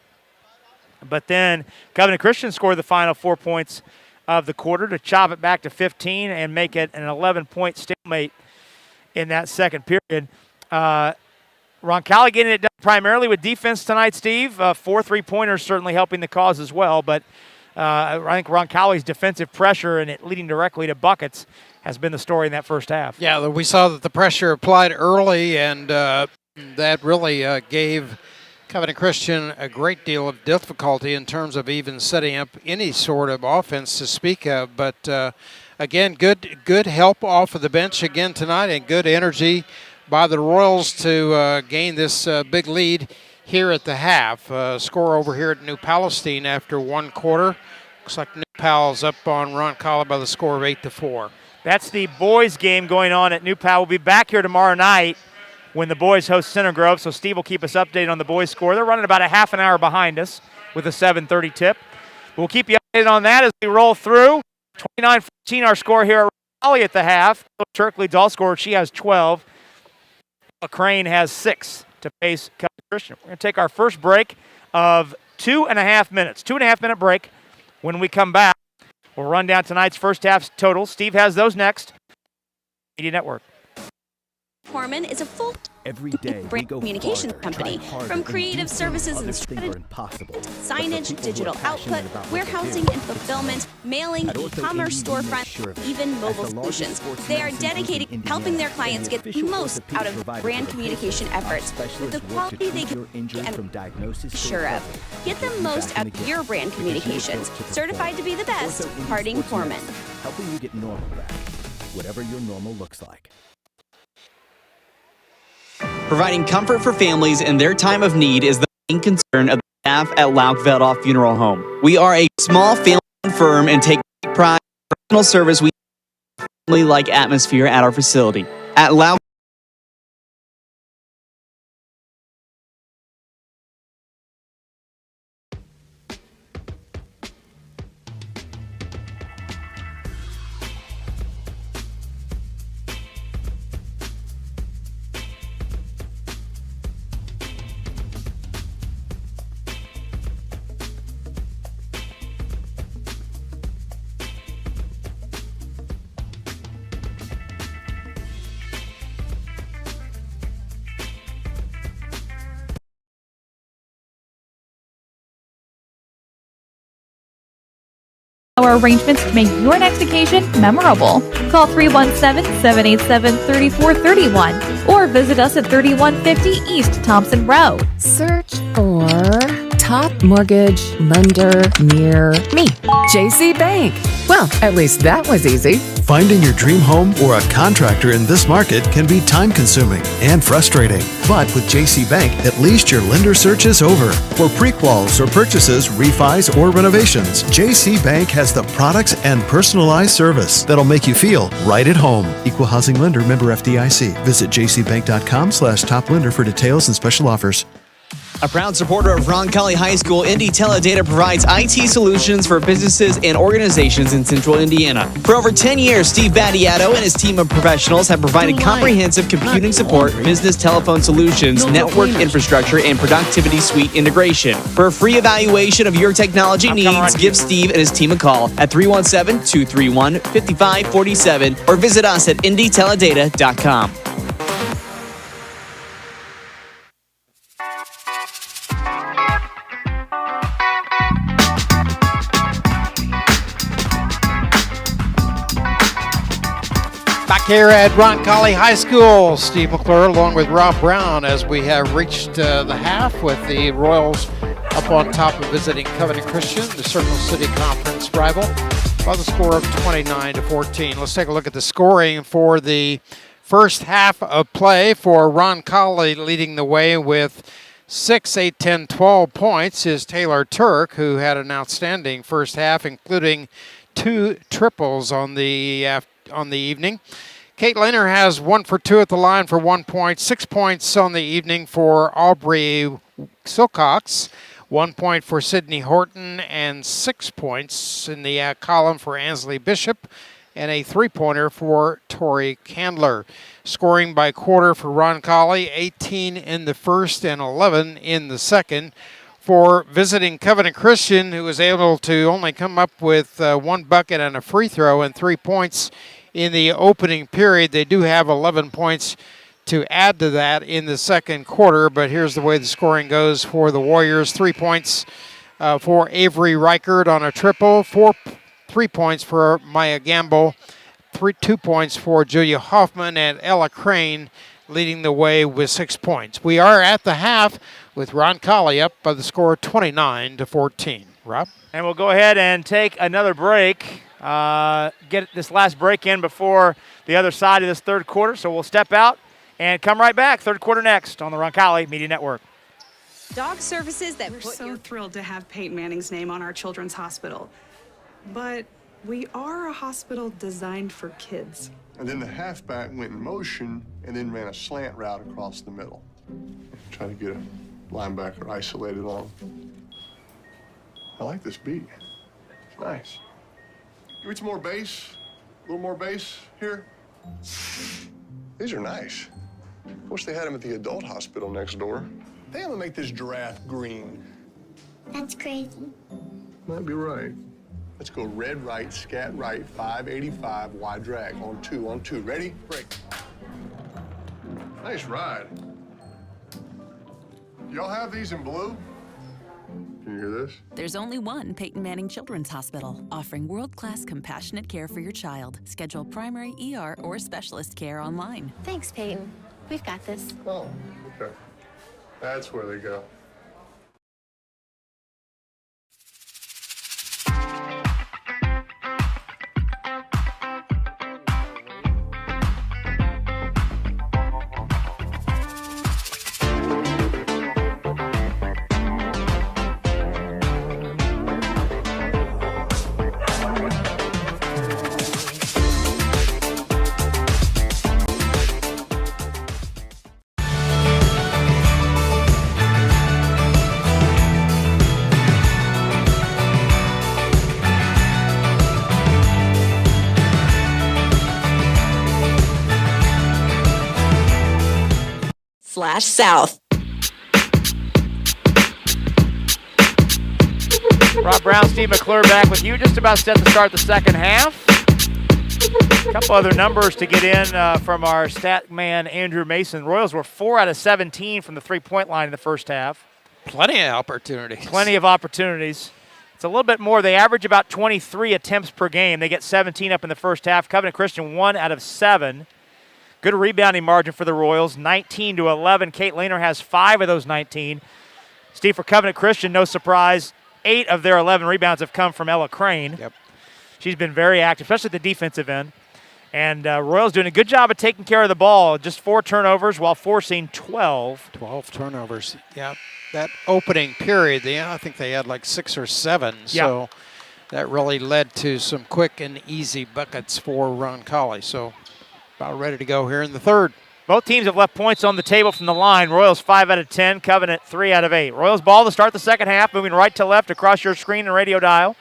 Speaker 2: But then Covenant Christian scored the final 4 points of the quarter to chop it back to 15 and make it an 11-point stalemate in that second period. Roncalli getting it done primarily with defense tonight, Steve. 4 3-pointers certainly helping the cause as well. But I think Roncalli's defensive pressure and it leading directly to buckets has been the story in that first half.
Speaker 3: Yeah, we saw that the pressure applied early, and that really gave Covenant Christian a great deal of difficulty in terms of even setting up any sort of offense to speak of. But again, good help off of the bench again tonight, and good energy by the Royals to gain this big lead here at the half. Score over here at New Palestine after one quarter. Looks like New Pal's up on Roncalli by the score of 8-4.
Speaker 2: That's the boys game going on at New Pal. We'll be back here tomorrow night when the boys host Center Grove, so Steve will keep us updated on the boys' score. They're running about a half an hour behind us with a 7:30 tip. We'll keep you updated on that as we roll through. 29-14 our score here at Raleigh at the half. Turk leads all scorers. She has 12. Crane has 6 to face Covenant Christian. We're going to take our first break of 2.5 minutes. 2.5-minute break. When we come back, we'll run down tonight's first half totals. Steve has those next. Media Network.
Speaker 12: Foreman is a full
Speaker 16: Every day
Speaker 12: brand communications company, from creative services and strategy, signage, digital output, warehousing and fulfillment, mailing, e-commerce storefront, even mobile solutions. They are dedicated to helping their clients get the most out of brand communication efforts with the quality they can and sure of. Get the most out of your brand communications. Certified to be the best, Harding Foreman.
Speaker 16: Helping you get normal back, whatever your normal looks like.
Speaker 10: Providing comfort for families in their time of need is the main concern of the staff at Lauk Veldoff Funeral Home. We are a small family-owned firm and take great pride in the professional service we have, family-like atmosphere at our facility. At Lauk
Speaker 6: Our arrangements to make your next occasion memorable. Call 317-787-3431 or visit us at 3150 East Thompson Road.
Speaker 13: Search for top mortgage lender near me. JC Bank. Well, at least that was easy.
Speaker 17: Finding your dream home or a contractor in this market can be time-consuming and frustrating. But with JC Bank, at least your lender search is over. For pre-quals or purchases, refis, or renovations, JC Bank has the products and personalized service that'll make you feel right at home. Equal housing lender, member FDIC. Visit jcbank.com/top lender for details and special offers.
Speaker 10: A proud supporter of Roncalli High School, Indy Teledata provides IT solutions for businesses and organizations in central Indiana. For over 10 years, Steve Battiato and his team of professionals have provided comprehensive computing support, business telephone solutions, network infrastructure, and productivity suite integration. For a free evaluation of your technology needs, give Steve and his team a call at 317-231-5547 or visit us at indyteledata.com.
Speaker 3: Back here at Roncalli High School, Steve McClure along with Rob Brown as we have reached the half with the Royals up on top of visiting Covenant Christian, the Circle City Conference rival, by the score of 29-14. Let's take a look at the scoring for the first half of play for Roncalli. Leading the way with 6, 8, 10, 12 points is Taylor Turk, who had an outstanding first half, including 2 triples on the evening. Kate Laner has 1 for 2 at the line for 1 point. 6 points on the evening for Aubrey Silcox. 1 point for Sydney Horton and 6 points in the column for Ansley Bishop and a 3-pointer for Tori Candler. Scoring by quarter for Roncalli, 18 in the first and 11 in the second. For visiting Covenant Christian, who was able to only come up with 1 bucket and a free throw and 3 points in the opening period. They do have 11 points to add to that in the second quarter, but here's the way the scoring goes for the Warriors. 3 points for Avery Reichert on a triple, 3 points for Maya Gamble, 2 points for Julia Hoffman, and Ella Crane leading the way with 6 points. We are at the half with Roncalli up by the score 29-14. Rob?
Speaker 2: And we'll go ahead and take another break. Get this last break in before the other side of this third quarter. So we'll step out and come right back. Third quarter next on the Roncalli Media Network.
Speaker 18: Dog services that
Speaker 19: We're so thrilled to have Peyton Manning's name on our children's hospital. But we are a hospital designed for kids.
Speaker 20: And then the halfback went in motion and then ran a slant route across the middle. Try to get a linebacker isolated on him. I like this beat. It's nice. Give me some more bass. A little more bass here. These are nice. Wish they had them at the adult hospital next door. They have to make this giraffe green.
Speaker 21: That's crazy.
Speaker 20: Might be right. Let's go red right, scat right, 585, wide drag. On two. Ready? Break. Nice ride. Y'all have these in blue? Can you hear this?
Speaker 22: There's only one Peyton Manning Children's Hospital, offering world-class compassionate care for your child. Schedule primary, ER, or specialist care online.
Speaker 21: Thanks, Peyton. We've got this.
Speaker 20: Oh, okay. That's where they go.
Speaker 11: /South.
Speaker 2: Rob Brown, Steve McClure back with you. Just about set to start the second half. A couple other numbers to get in from our stat man, Andrew Mason. Royals were 4 out of 17 from the three-point line in the first half.
Speaker 3: Plenty of opportunities.
Speaker 2: Plenty of opportunities. It's a little bit more. They average about 23 attempts per game. They get 17 up in the first half. Covenant Christian 1 out of 7. Good rebounding margin for the Royals, 19-11. Kate Laner has 5 of those 19. Steve, for Covenant Christian, no surprise, 8 of their 11 rebounds have come from Ella Crane.
Speaker 3: Yep.
Speaker 2: She's been very active, especially at the defensive end. And Royals doing a good job of taking care of the ball. Just 4 turnovers while forcing 12.
Speaker 3: 12 turnovers. Yeah, that opening period, I think they had like 6 or 7. So that really led to some quick and easy buckets for Roncalli. So about ready to go here in the third.
Speaker 2: Both teams have left points on the table from the line. Royals 5 out of 10, Covenant 3 out of 8. Royals ball to start the second half, moving right to left across your screen and radio dial.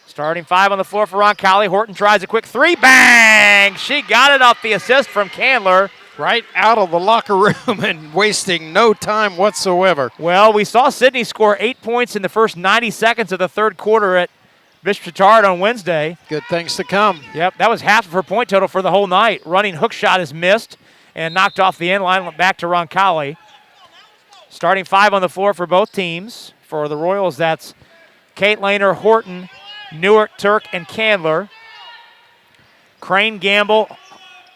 Speaker 2: Starting 5 on the floor for Roncalli. Horton tries a quick 3. Bang! She got it off the assist from Candler.
Speaker 3: Right out of the locker room and wasting no time whatsoever.
Speaker 2: Well, we saw Sydney score 8 points in the first 90 seconds of the third quarter at Bishop Chatard on Wednesday.
Speaker 3: Good things to come.
Speaker 2: Yep, that was half of her point total for the whole night. Running hook shot is missed and knocked off the end line, went back to Roncalli. Starting 5 on the floor for both teams. For the Royals, that's Kate Laner, Horton, Newark, Turk, and Candler. Crane, Gamble,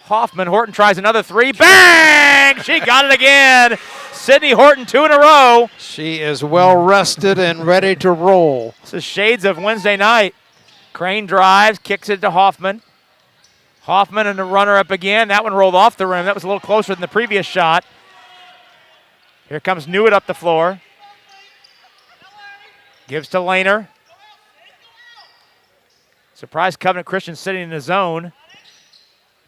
Speaker 2: Hoffman. Horton tries another 3. Bang! She got it again. Sydney Horton 2 in a row.
Speaker 3: She is well rested and ready to roll.
Speaker 2: This is shades of Wednesday night. Crane drives, kicks it to Hoffman. Hoffman and the runner up again. That one rolled off the rim. That was a little closer than the previous shot. Here comes Newitt up the floor. Gives to Laner. Surprise Covenant Christian sitting in the zone.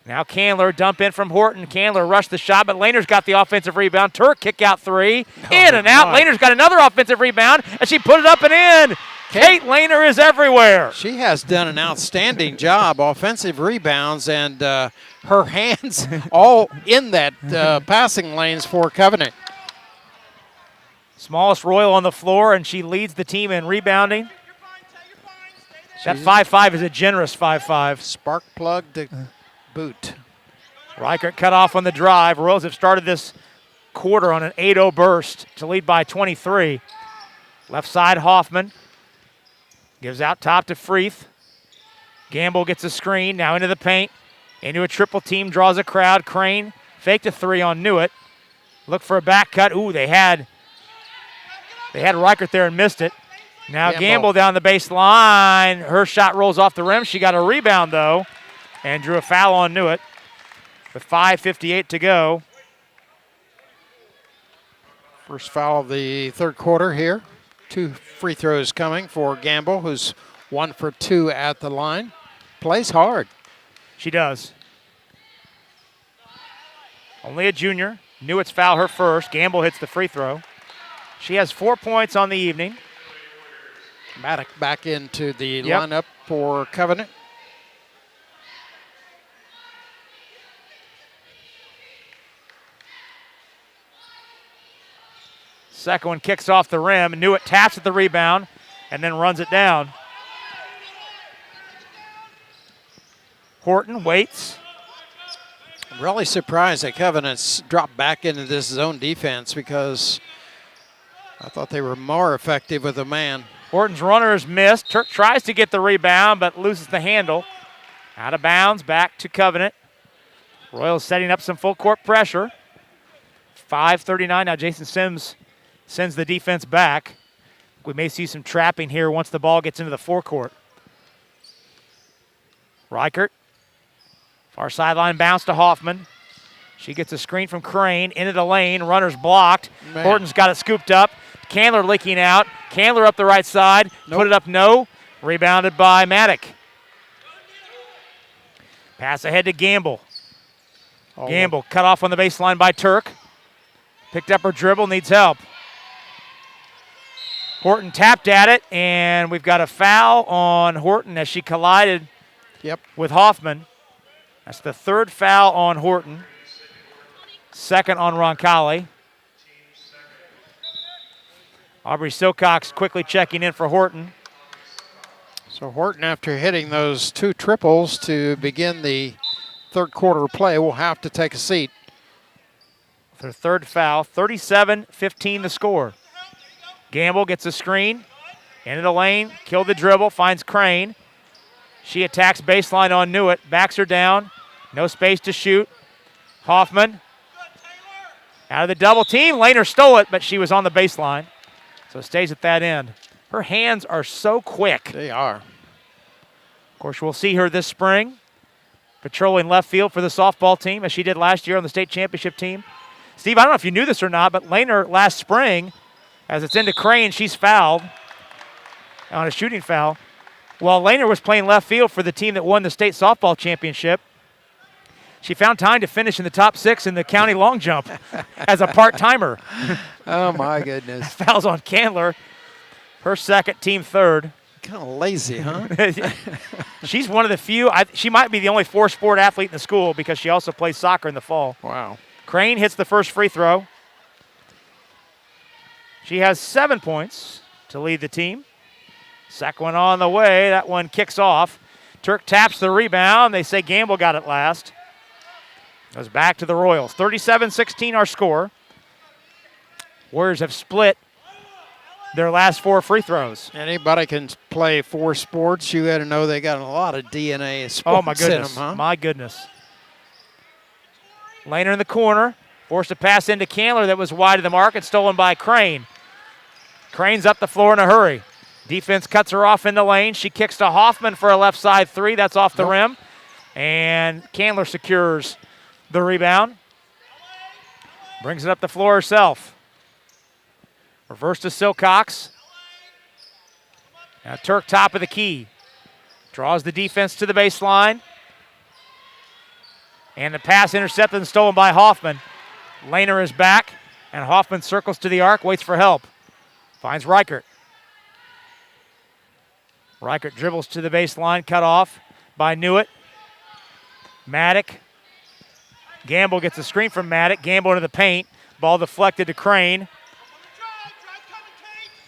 Speaker 2: Now Candler, dump in from Horton. Candler rushed the shot, but Laner's got the offensive rebound. Turk kick out 3. In and out. Laner's got another offensive rebound, and she put it up and in. Kate Laner is everywhere.
Speaker 3: She has done an outstanding job, offensive rebounds, and her hands all in that passing lanes for Covenant.
Speaker 2: Smallest Royal on the floor, and she leads the team in rebounding. That 5-5 is a generous 5-5.
Speaker 3: Spark plug to boot.
Speaker 2: Reichert cut off on the drive. Royals have started this quarter on an 8-0 burst to lead by 23. Left side, Hoffman. Gives out top to Freeth. Gamble gets a screen, now into the paint. Into a triple team, draws a crowd. Crane faked a 3 on Newitt. Look for a back cut. Ooh, they had Reichert there and missed it. Now Gamble down the baseline. Her shot rolls off the rim. She got a rebound, though, and drew a foul on Newitt with 5:58 to go.
Speaker 3: First foul of the third quarter here. 2 free throws coming for Gamble, who's 1 for 2 at the line. Plays hard.
Speaker 2: She does. Only a junior. Newitt's foul her first. Gamble hits the free throw. She has 4 points on the evening.
Speaker 3: Maddock back into the lineup for Covenant.
Speaker 2: Second one kicks off the rim. Newitt taps at the rebound and then runs it down. Horton waits.
Speaker 3: I'm really surprised that Covenant's dropped back into this zone defense because I thought they were more effective with a man.
Speaker 2: Horton's runner is missed. Turk tries to get the rebound but loses the handle. Out of bounds, back to Covenant. Royals setting up some full court pressure. 5:39 now. Jason Sims sends the defense back. We may see some trapping here once the ball gets into the forecourt. Reichert. Far sideline bounce to Hoffman. She gets a screen from Crane into the lane. Runner's blocked.
Speaker 3: Man.
Speaker 2: Horton's got it scooped up. Candler leaking out. Candler up the right side. Put it up, no. Rebounded by Maddock. Pass ahead to Gamble. Gamble cut off on the baseline by Turk. Picked up her dribble, needs help. Horton tapped at it, and we've got a foul on Horton as she collided with Hoffman. That's the third foul on Horton. Second on Roncalli. Aubrey Silcox quickly checking in for Horton.
Speaker 3: So Horton, after hitting those 2 triples to begin the third quarter play, will have to take a seat.
Speaker 2: Their third foul, 37-15 the score. Gamble gets a screen, into the lane, killed the dribble, finds Crane. She attacks baseline on Newitt, backs her down, no space to shoot. Hoffman, out of the double team. Laner stole it, but she was on the baseline, so it stays at that end. Her hands are so quick.
Speaker 3: They are.
Speaker 2: Of course, we'll see her this spring. patrolling left field for the softball team, as she did last year on the state championship team. Steve, I don't know if you knew this or not, but Laner last spring, as it's into Crane, she's fouled on a shooting foul. While Laner was playing left field for the team that won the state softball championship, she found time to finish in the top 6 in the county long jump as a part-timer.
Speaker 3: Oh, my goodness.
Speaker 2: Fouls on Candler. Her second, team third.
Speaker 3: Kind of lazy, huh?
Speaker 2: She's one of the few. She might be the only 4-sport athlete in the school because she also plays soccer in the fall.
Speaker 3: Wow.
Speaker 2: Crane hits the first free throw. She has 7 points to lead the team. Second one on the way. That one kicks off. Turk taps the rebound. They say Gamble got it last. Goes back to the Royals. 37-16 our score. Warriors have split their last 4 free throws.
Speaker 3: Anybody can play 4 sports. You got to know they got a lot of DNA sports
Speaker 2: Oh, my goodness.
Speaker 3: in them, huh?
Speaker 2: My goodness. Laner in the corner. Forced a pass into Candler that was wide of the mark and stolen by Crane. Crane's up the floor in a hurry. Defense cuts her off in the lane. She kicks to Hoffman for a left side 3. That's off the rim. And Candler secures the rebound. Brings it up the floor herself. Reverse to Silcox. Now Turk top of the key. Draws the defense to the baseline. And the pass intercepted and stolen by Hoffman. Laner is back, and Hoffman circles to the arc, waits for help. Finds Reichert. Reichert dribbles to the baseline, cut off by Newitt. Maddock. Gamble gets a screen from Maddock. Gamble into the paint. Ball deflected to Crane.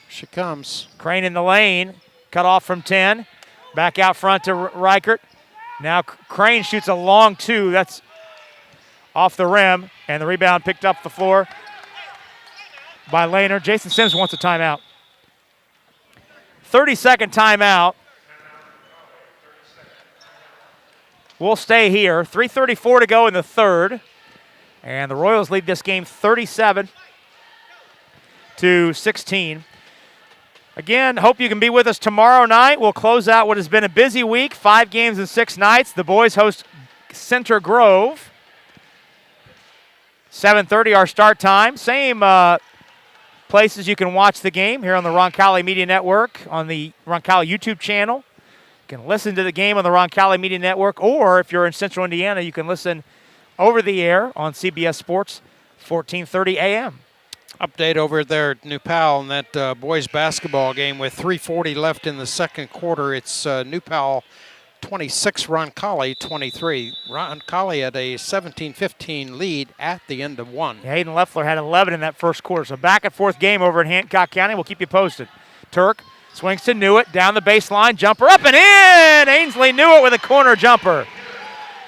Speaker 3: She comes.
Speaker 2: Crane in the lane. Cut off from 10. Back out front to Reichert. Now Crane shoots a long 2. That's off the rim. And the rebound picked up the floor by Laner. Jason Sims wants a timeout. 30-second timeout. We'll stay here. 3:34 to go in the third. And the Royals lead this game 37-16. Again, hope you can be with us tomorrow night. We'll close out what has been a busy week. 5 games in 6 nights. The boys host Center Grove. 7:30 our start time. Same places you can watch the game here on the Roncalli Media Network, on the Roncalli YouTube channel. You can listen to the game on the Roncalli Media Network, or if you're in Central Indiana, you can listen over the air on CBS Sports, 1430 a.m.
Speaker 3: Update over there at New Powell in that boys basketball game with 3:40 left in the second quarter. It's New Powell 26, Roncalli 23. Roncalli had a 17-15 lead at the end of 1.
Speaker 2: Yeah, Hayden Leffler had 11 in that first quarter. So back and forth game over in Hancock County. We'll keep you posted. Turk swings to Newitt, down the baseline, jumper up and in! Ainsley Newitt with a corner jumper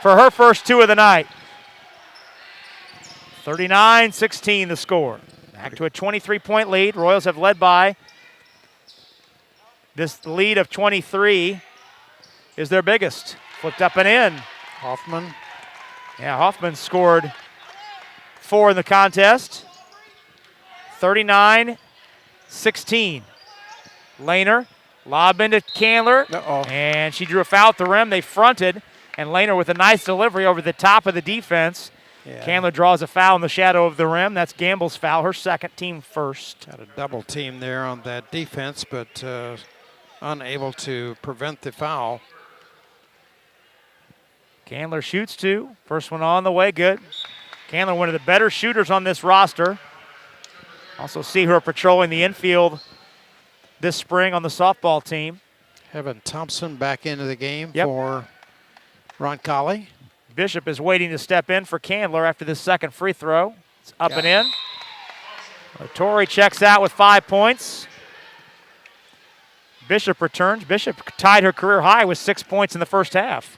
Speaker 2: for her first 2 of the night. 39-16 the score. Back to a 23-point lead. Royals have led by this lead of 23 is their biggest. Flipped up and in.
Speaker 3: Hoffman.
Speaker 2: Yeah, Hoffman scored 4 in the contest. 39-16. Laner, lob into Candler. And she drew a foul at the rim. They fronted, and Laner with a nice delivery over the top of the defense. Yeah. Candler draws a foul in the shadow of the rim. That's Gamble's foul, her second, team first.
Speaker 3: Had a double team there on that defense, but unable to prevent the foul.
Speaker 2: Candler shoots 2. First one on the way, good. Candler, one of the better shooters on this roster. Also see her patrolling the infield this spring on the softball team.
Speaker 3: Heaven Thompson back into the game for Roncalli.
Speaker 2: Bishop is waiting to step in for Candler after this second free throw. It's up and in. Torrey checks out with 5 points. Bishop returns. Bishop tied her career high with 6 points in the first half.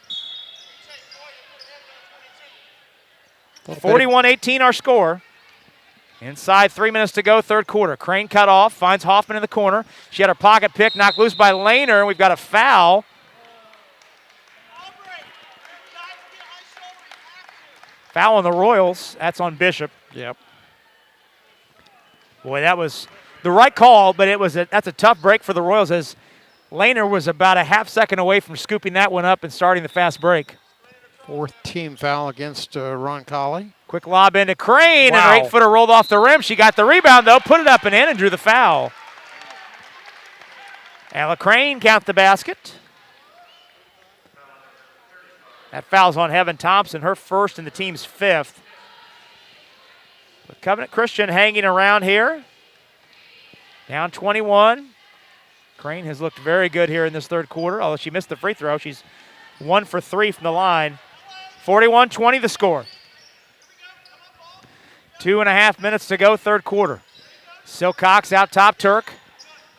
Speaker 2: 41-18 our score. Inside 3 minutes to go, third quarter. Crane cut off, finds Hoffman in the corner. She had her pocket pick, knocked loose by Laner, and we've got a foul. Foul on the Royals. That's on Bishop.
Speaker 3: Yep.
Speaker 2: Boy, that was the right call, but that's a tough break for the Royals as Laner was about a half second away from scooping that one up and starting the fast break.
Speaker 3: 4th team foul against Roncalli.
Speaker 2: Quick lob into Crane,
Speaker 3: Wow.
Speaker 2: and her 8-footer rolled off the rim. She got the rebound, though, put it up and in, and drew the foul. Ella Crane count the basket. That foul's on Heaven Thompson, her first and the team's 5th. But Covenant Christian hanging around here. Down 21. Crane has looked very good here in this third quarter, although she missed the free throw. She's 1 for 3 from the line. 41-20 the score. 2.5 minutes to go, third quarter. Silcox out top, Turk.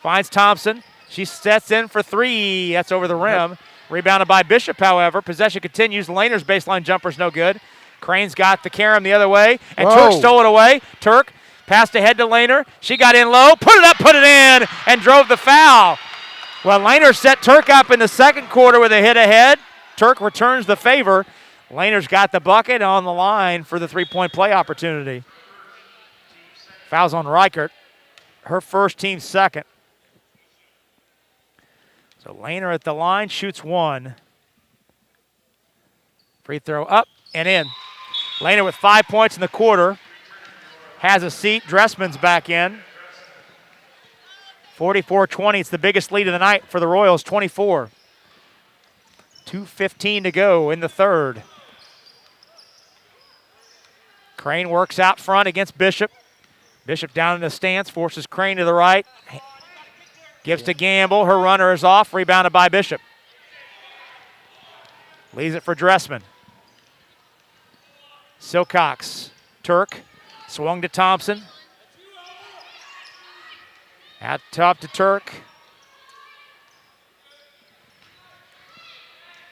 Speaker 2: Finds Thompson. She sets in for 3. That's over the rim. Rebounded by Bishop, however. Possession continues. Laner's baseline jumper's no good. Crane's got the carom the other way, and Turk stole it away. Turk passed ahead to Laner. She got in low, put it up, put it in, and drove the foul. Well, Laner set Turk up in the second quarter with a hit ahead. Turk returns the favor. Laner's got the bucket on the line for the three-point play opportunity. Foul's on Reichert. Her first, team's second. So Laner at the line, shoots 1. Free throw up and in. Laner with 5 points in the quarter. Has a seat. Dressman's back in. 44-20. It's the biggest lead of the night for the Royals, 24. 2:15 to go in the third. Crane works out front against Bishop. Bishop down in the stance, forces Crane to the right. Gives to Gamble. Her runner is off. Rebounded by Bishop. Leaves it for Dressman. Silcox. Turk. Swung to Thompson. Out top to Turk.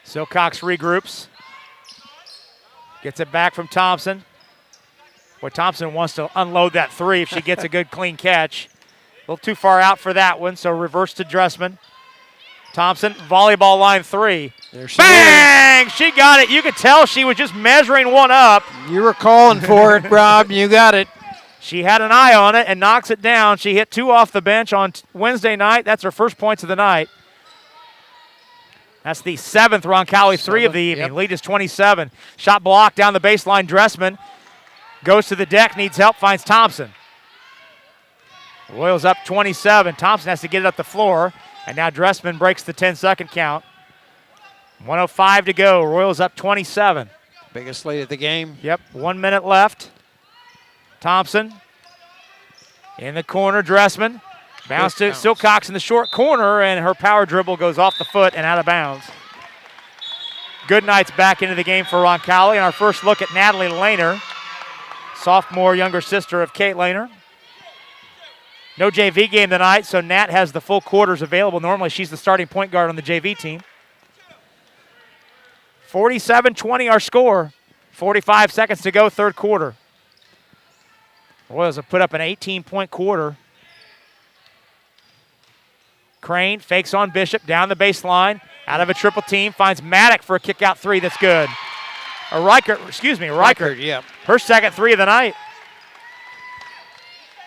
Speaker 2: Silcox regroups. Gets it back from Thompson. Boy, Thompson wants to unload that 3 if she gets a good clean catch. A little too far out for that one, so reverse to Dressman. Thompson, volleyball line 3. Bang! She got it. You could tell she was just measuring one up.
Speaker 3: You were calling for it, Rob. You got it.
Speaker 2: She had an eye on it and knocks it down. She hit 2 off the bench on Wednesday night. That's her first points of the night. That's the 7th Roncalli 3 of the evening.
Speaker 3: Yep.
Speaker 2: Lead is 27. Shot blocked down the baseline. Dressman goes to the deck, needs help, finds Thompson. Royals up 27. Thompson has to get it up the floor, and now Dressman breaks the 10-second count. 1:05 to go. Royals up 27.
Speaker 3: Biggest lead of the game.
Speaker 2: Yep, 1 minute left. Thompson in the corner. Dressman bounce to Silcox in the short corner, and her power dribble goes off the foot and out of bounds. Goodnight's back into the game for Roncalli, and our first look at Natalie Laner, sophomore, younger sister of Kate Laner. No JV game tonight, so Nat has the full quarters available. Normally she's the starting point guard on the JV team. 47-20 our score. 45 seconds to go, third quarter. Royals have put up an 18-point quarter. Crane fakes on Bishop down the baseline. Out of a triple team, finds Maddock for a kick-out 3 that's good. Reichert.
Speaker 3: Yep.
Speaker 2: Her second 3 of the night.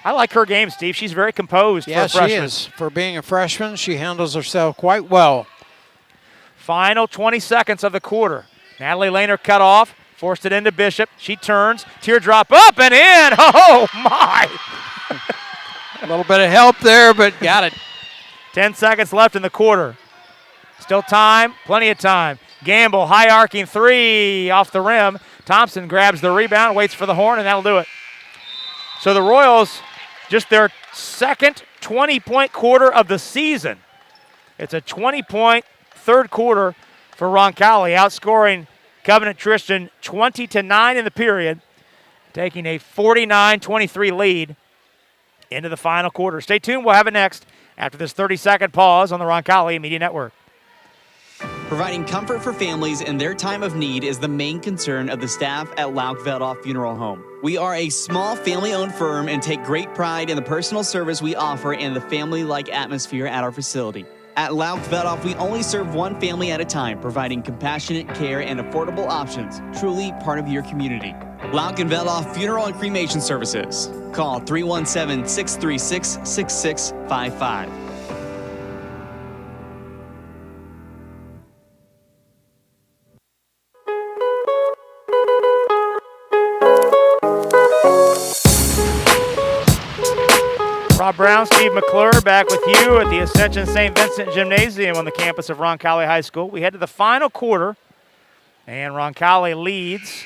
Speaker 2: I like her game, Steve. She's very composed for a freshman.
Speaker 3: She is. For being a freshman, she handles herself quite well.
Speaker 2: Final 20 seconds of the quarter. Natalie Laner cut off, forced it into Bishop. She turns, teardrop up and in. Oh, my.
Speaker 3: A little bit of help there, but got it.
Speaker 2: 10 seconds left in the quarter. Still time, plenty of time. Gamble, high arcing 3 off the rim. Thompson grabs the rebound, waits for the horn, and that'll do it. So the Royals, just their second 20-point quarter of the season. It's a 20-point third quarter for Roncalli, outscoring Covenant Christian 20-9 in the period, taking a 49-23 lead into the final quarter. Stay tuned. We'll have it next after this 30-second pause on the Roncalli Media Network.
Speaker 10: Providing comfort for families in their time of need is the main concern of the staff at Lauk Veldhoff Funeral Home. We are a small family-owned firm and take great pride in the personal service we offer and the family-like atmosphere at our facility. At Lauk Veldhoff, we only serve one family at a time, providing compassionate care and affordable options, truly part of your community. Lauk and Veldhoff Funeral and Cremation Services. Call 317-636-6655.
Speaker 2: Bob Brown, Steve McClure back with you at the Ascension St. Vincent Gymnasium on the campus of Roncalli High School. We head to the final quarter, and Roncalli leads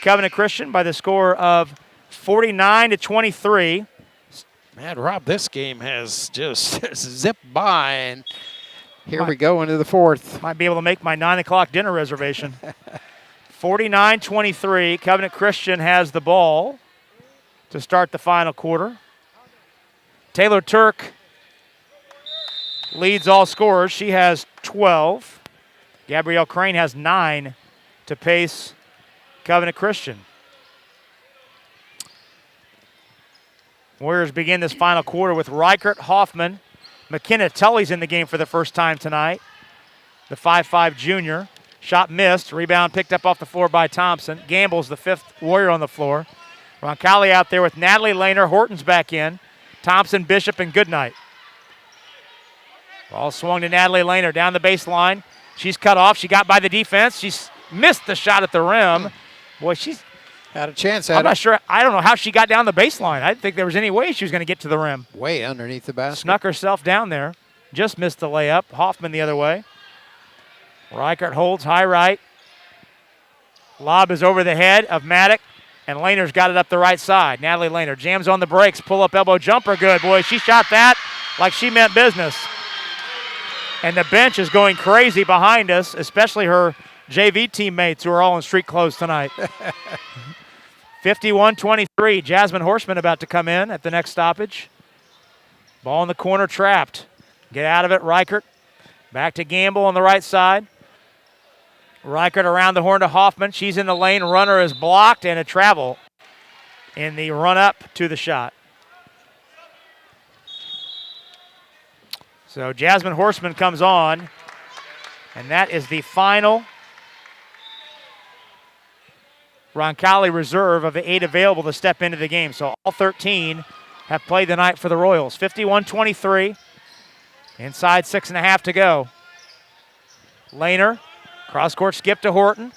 Speaker 2: Covenant Christian by the score of 49-23.
Speaker 3: Man, Rob, this game has just zipped by, and here we go into the fourth.
Speaker 2: Might be able to make my 9 o'clock dinner reservation. 49-23, Covenant Christian has the ball to start the final quarter. Taylor Turk leads all scorers. She has 12. Gabrielle Crane has 9 to pace Covenant Christian. Warriors begin this final quarter with Reichert, Hoffman. McKenna Tully's in the game for the first time tonight. The 5'5 junior. Shot missed. Rebound picked up off the floor by Thompson. Gamble's the 5th Warrior on the floor. Roncalli out there with Natalie Laner. Horton's back in. Thompson, Bishop, and Goodnight. Ball swung to Natalie Laner down the baseline. She's cut off. She got by the defense. She's missed the shot at the rim. Boy, she's
Speaker 3: had a chance
Speaker 2: I'm
Speaker 3: at
Speaker 2: not
Speaker 3: it.
Speaker 2: sure. I don't know how she got down the baseline. I didn't think there was any way she was going to get to the rim.
Speaker 3: Way underneath the basket.
Speaker 2: Snuck herself down there. Just missed the layup. Hoffman the other way. Reichert holds high right. Lob is over the head of Maddock, and Laner's got it up the right side. Natalie Laner jams on the brakes. Pull-up elbow jumper good. Boy, she shot that like she meant business. And the bench is going crazy behind us, especially her JV teammates who are all in street clothes tonight. 51-23. Jasmine Horseman about to come in at the next stoppage. Ball in the corner, trapped. Get out of it, Reichert. Back to Gamble on the right side. Reichert around the horn to Hoffman. She's in the lane. Runner is blocked, and a travel in the run-up to the shot. So Jasmine Horseman comes on, and that is the final Roncalli reserve of the 8 available to step into the game. So all 13 have played the night for the Royals. 51-23. Inside 6.5 to go. Laner, cross-court skip to Horton.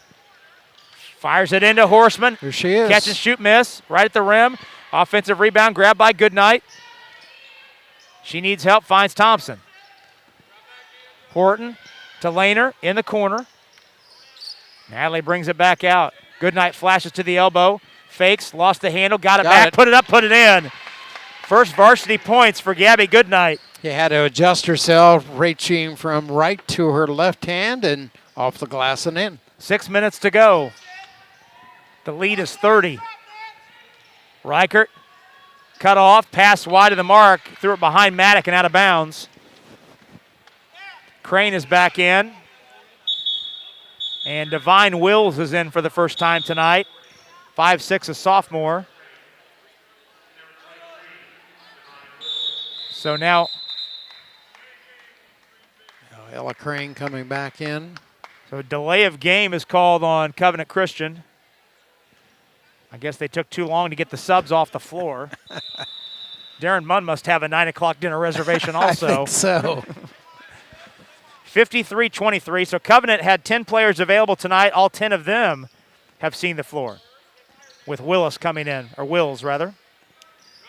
Speaker 2: Fires it into Horseman.
Speaker 3: Here she is.
Speaker 2: Catch and shoot miss right at the rim. Offensive rebound grabbed by Goodnight. She needs help, finds Thompson. Horton to Laner in the corner. Natalie brings it back out. Goodnight flashes to the elbow. Fakes, lost the handle, got it back, put it up, put it in. First varsity points for Gabby Goodnight.
Speaker 3: She had to adjust herself, reaching from right to her left hand and off the glass and in.
Speaker 2: 6 minutes to go. The lead is 30. Reichert cut off, pass wide of the mark, threw it behind Maddock and out of bounds. Crane is back in. And Divine Wills is in for the first time tonight. 5'6", a sophomore. So now
Speaker 3: Ella Crane coming back in.
Speaker 2: So delay of game is called on Covenant Christian. I guess they took too long to get the subs off the floor. Darren Munn must have a 9 o'clock dinner reservation also.
Speaker 3: I think so.
Speaker 2: 53-23. So Covenant had 10 players available tonight. All 10 of them have seen the floor, with Willis coming in, or Wills rather.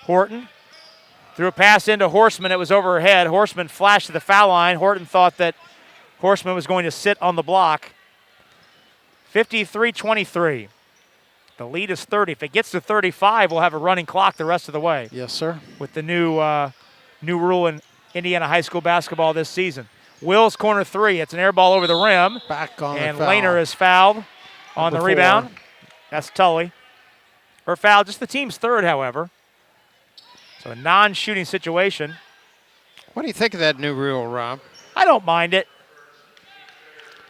Speaker 2: Horton threw a pass into Horseman. It was over her head. Horseman flashed to the foul line. Horton thought that Horseman was going to sit on the block. 53-23. The lead is 30. If it gets to 35, we'll have a running clock the rest of the way.
Speaker 3: Yes, sir.
Speaker 2: With the new rule in Indiana high school basketball this season. Wills corner three. It's an air ball over the rim.
Speaker 3: Back on
Speaker 2: and
Speaker 3: the foul.
Speaker 2: Laner is fouled on the
Speaker 3: Number
Speaker 2: rebound.
Speaker 3: 4.
Speaker 2: That's Tully. Her foul, just the team's third, however. So a non-shooting situation.
Speaker 3: What do you think of that new rule, Rob?
Speaker 2: I don't mind it.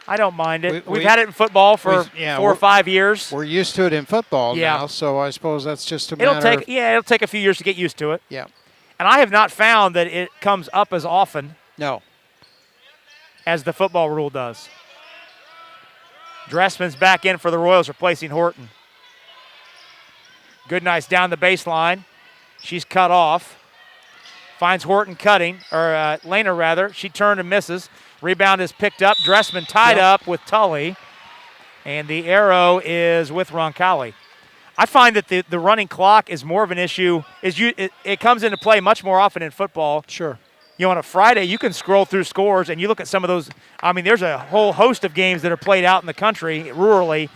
Speaker 2: I don't mind it. We've had it in football for 4 or 5 years.
Speaker 3: We're used to it in football now, so I suppose that's just a
Speaker 2: It'll
Speaker 3: matter
Speaker 2: take it'll take a few years to get used to it.
Speaker 3: Yeah.
Speaker 2: And I have not found that it comes up as often.
Speaker 3: No.
Speaker 2: As the football rule does. Dressman's back in for the Royals, replacing Horton. Goodnight's down the baseline. She's cut off. Finds Horton cutting, or Laner rather. She turned and misses. Rebound is picked up. Dressman tied up with Tully. And the arrow is with Roncalli. I find that the running clock is more of an issue. It comes into play much more often in football.
Speaker 3: Sure.
Speaker 2: You know, on a Friday, you can scroll through scores, and you look at some of those. I mean, there's a whole host of games that are played out in the country, rurally,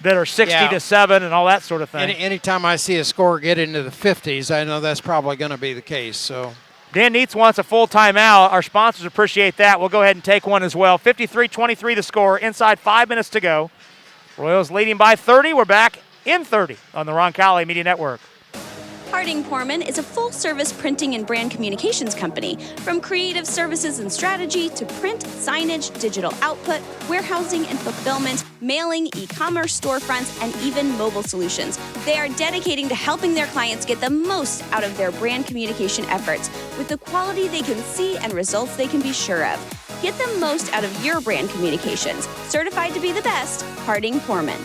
Speaker 2: that are 60-7 and all that sort of thing.
Speaker 3: Anytime I see a score get into the 50s, I know that's probably going to be the case. So
Speaker 2: Dan Neitz wants a full timeout. Our sponsors appreciate that. We'll go ahead and take one as well. 53-23 the score. Inside 5 minutes to go. Royals leading by 30. We're back in 30 on the Roncalli Media Network.
Speaker 12: Harding Porman is a full-service printing and brand communications company. From creative services and strategy to print, signage, digital output, warehousing and fulfillment, mailing, e-commerce storefronts, and even mobile solutions. They are dedicating to helping their clients get the most out of their brand communication efforts with the quality they can see and results they can be sure of. Get the most out of your brand communications. Certified to be the best, Harding Porman.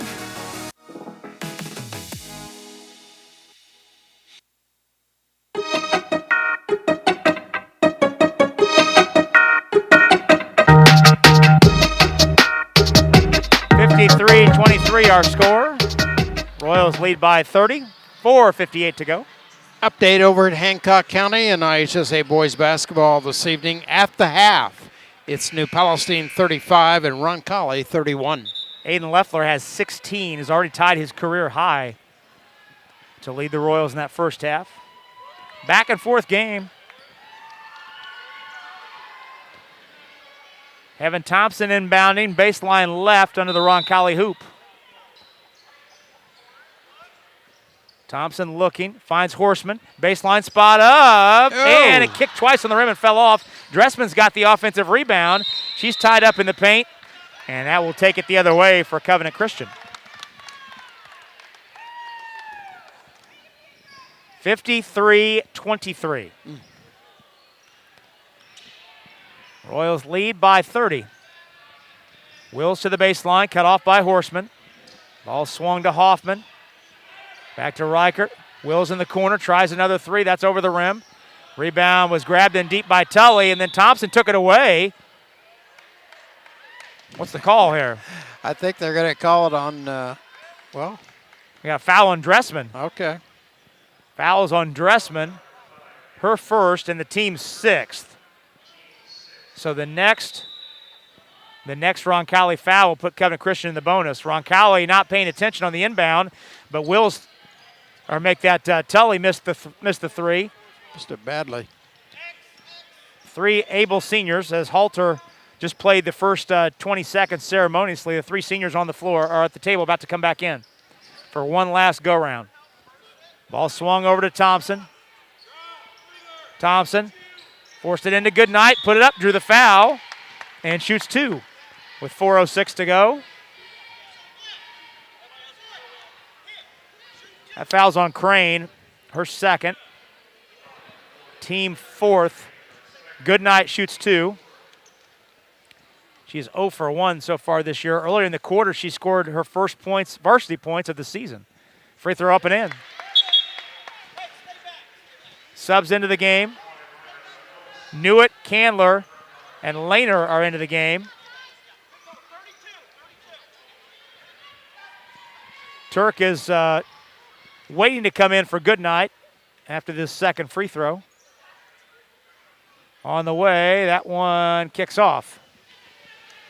Speaker 2: Our score. Royals lead by 30. 4:58 to go.
Speaker 3: Update over at Hancock County and IHSA boys basketball this evening. At the half, it's New Palestine 35 and Roncalli 31.
Speaker 2: Aiden Leffler has 16, has already tied his career high to lead the Royals in that first half. Back and forth game. Evan Thompson inbounding, baseline left under the Roncalli hoop. Thompson looking, finds Horseman, baseline spot up, and it kicked twice on the rim and fell off. Dressman's got the offensive rebound. She's tied up in the paint, and that will take it the other way for Covenant Christian. 53-23. Royals lead by 30. Wills to the baseline, cut off by Horseman. Ball swung to Hoffman. Back to Reichert. Wills in the corner, tries another three. That's over the rim. Rebound was grabbed in deep by Tully, and then Thompson took it away. What's the call here?
Speaker 3: I think they're going to call it on, well.
Speaker 2: We got a foul on Dressman.
Speaker 3: Okay.
Speaker 2: Fouls on Dressman. Her first and the team's sixth. So the next Roncalli foul will put Covenant Christian in the bonus. Roncalli not paying attention on the inbound, but Wills, or make that Tully missed the three.
Speaker 3: Missed it badly.
Speaker 2: Three able seniors, as Halter just played the first 20 seconds ceremoniously. The three seniors on the floor are at the table about to come back in for one last go-round. Ball swung over to Thompson. Thompson forced it into Goodnight, put it up, drew the foul, and shoots two with 4:06 to go. That foul's on Crane, her second. Team fourth. Goodnight shoots two. She's 0 for 1 so far this year. Earlier in the quarter, she scored her first points, varsity points of the season. Free throw up and in. Subs into the game. Newitt, Candler, and Laner are into the game. Turk is waiting to come in for Goodnight after this second free throw. On the way, that one kicks off.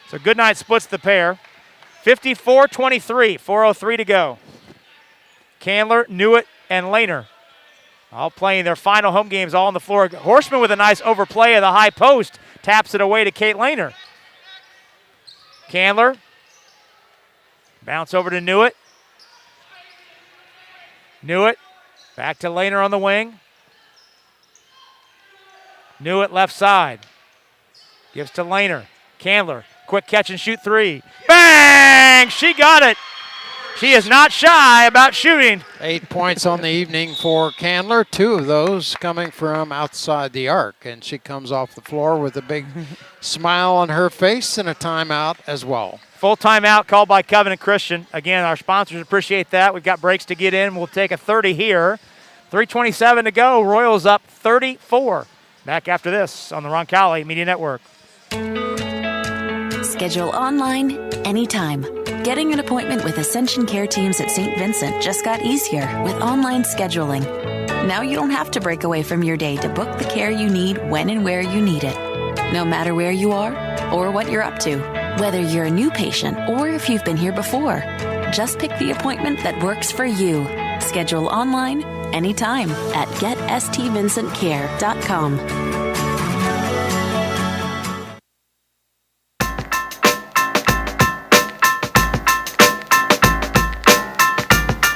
Speaker 2: So Goodnight splits the pair. 54-23, 4:03 to go. Candler, Newitt, and Laner all playing their final home games all on the floor. Horseman with a nice overplay of the high post. Taps it away to Kate Laner. Candler. Bounce over to Newitt. Newitt. Back to Laner on the wing. Newitt left side. Gives to Laner. Candler. Quick catch and shoot three. Bang! She got it. She is not shy about shooting.
Speaker 3: 8 points on the evening for Candler. 2 of those coming from outside the arc. And she comes off the floor with a big smile on her face and a timeout as well.
Speaker 2: Full timeout called by Covenant Christian. Again, our sponsors appreciate that. We've got breaks to get in. We'll take a 30 here. 3:27 to go. Royals up 34. Back after this on the Roncalli Media Network.
Speaker 8: Schedule online anytime. Getting an appointment with Ascension Care teams at St. Vincent just got easier with online scheduling. Now you don't have to break away from your day to book the care you need when and where you need it. No matter where you are or what you're up to, whether you're a new patient or if you've been here before, just pick the appointment that works for you. Schedule online anytime at getstvvincentcare.com.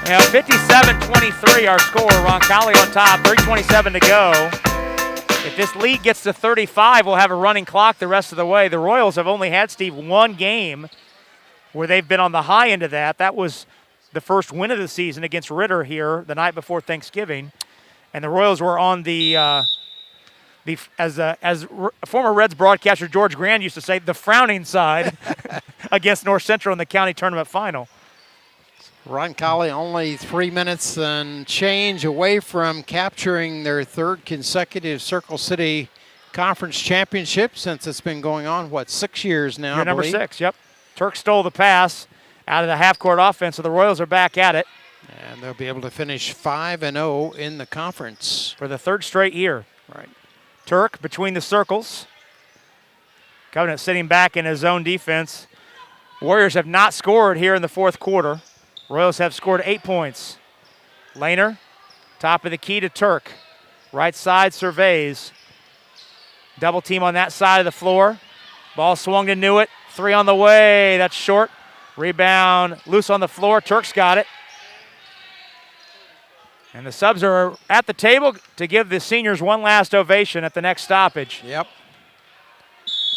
Speaker 2: Now 57-23 our score. Roncalli on top, 3:27 to go. If this lead gets to 35, we'll have a running clock the rest of the way. The Royals have only had, Steve, one game where they've been on the high end of that. That was the first win of the season against Ritter here the night before Thanksgiving. And the Royals were on as former Reds broadcaster George Grand used to say, the frowning side against North Central in the county tournament final.
Speaker 3: Roncalli only 3 minutes and change away from capturing their third consecutive Circle City Conference championship since it's been going on, 6 years now?
Speaker 2: Year number 6, yep. Turk stole the pass out of the half-court offense, so the Royals are back at it.
Speaker 3: And they'll be able to finish 5-0 in the conference.
Speaker 2: For the third straight year.
Speaker 3: Right.
Speaker 2: Turk between the circles. Covenant sitting back in his zone defense. Warriors have not scored here in the fourth quarter. Royals have scored 8 points. Laner, top of the key to Turk. Right side surveys. Double team on that side of the floor. Ball swung to Newitt. 3 on the way. That's short. Rebound loose on the floor. Turk's got it. And the subs are at the table to give the seniors one last ovation at the next stoppage.
Speaker 3: Yep.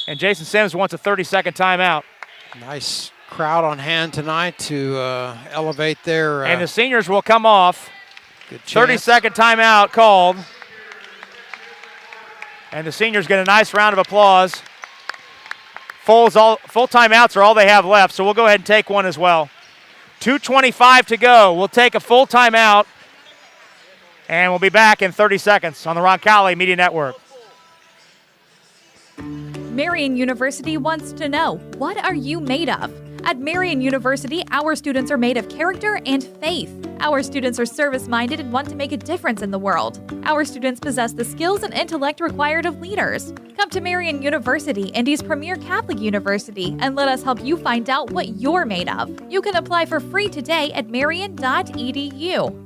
Speaker 2: And Jason Sims wants a 30-second timeout.
Speaker 3: Nice crowd on hand tonight to elevate their...
Speaker 2: and the seniors will come off.
Speaker 3: Good chance.
Speaker 2: 30-second timeout called. And the seniors get a nice round of applause. Full timeouts are all they have left, so we'll go ahead and take one as well. 2:25 to go. We'll take a full timeout, and we'll be back in 30 seconds on the Roncalli Media Network.
Speaker 6: Marian University wants to know, what are you made of? At Marian University, our students are made of character and faith. Our students are service-minded and want to make a difference in the world. Our students possess the skills and intellect required of leaders. Come to Marian University, Indy's premier Catholic university, and let us help you find out what you're made of. You can apply for free today at marian.edu.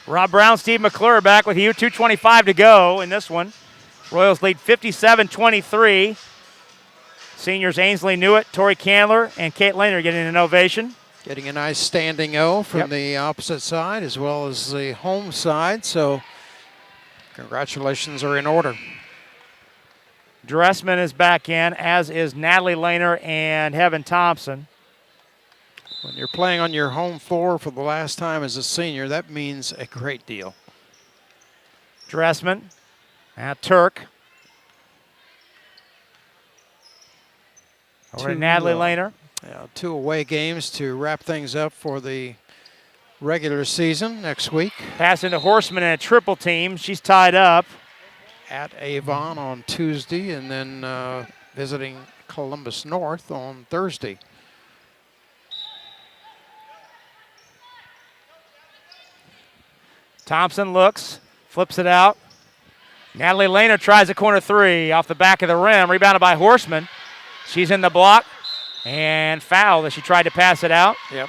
Speaker 2: Rob Brown, Steve McClure back with you. 2:25 to go in this one. Royals lead 57-23. Seniors Ainsley Newitt, Tori Candler, and Kate Laner getting an ovation.
Speaker 3: Getting a nice standing O from the opposite side as well as the home side, so congratulations are in order.
Speaker 2: Dressman is back in, as is Natalie Laner and Heaven Thompson.
Speaker 3: When you're playing on your home floor for the last time as a senior, that means a great deal.
Speaker 2: Dressman, Turk. Over to Natalie Laner.
Speaker 3: Yeah, 2 away games to wrap things up for the regular season next week.
Speaker 2: Pass into Horseman and a triple team. She's tied up.
Speaker 3: At Avon on Tuesday and then visiting Columbus North on Thursday.
Speaker 2: Thompson looks, flips it out. Natalie Laner tries a corner 3 off the back of the rim, rebounded by Horseman. She's in the block and fouled as she tried to pass it out.
Speaker 3: Yep.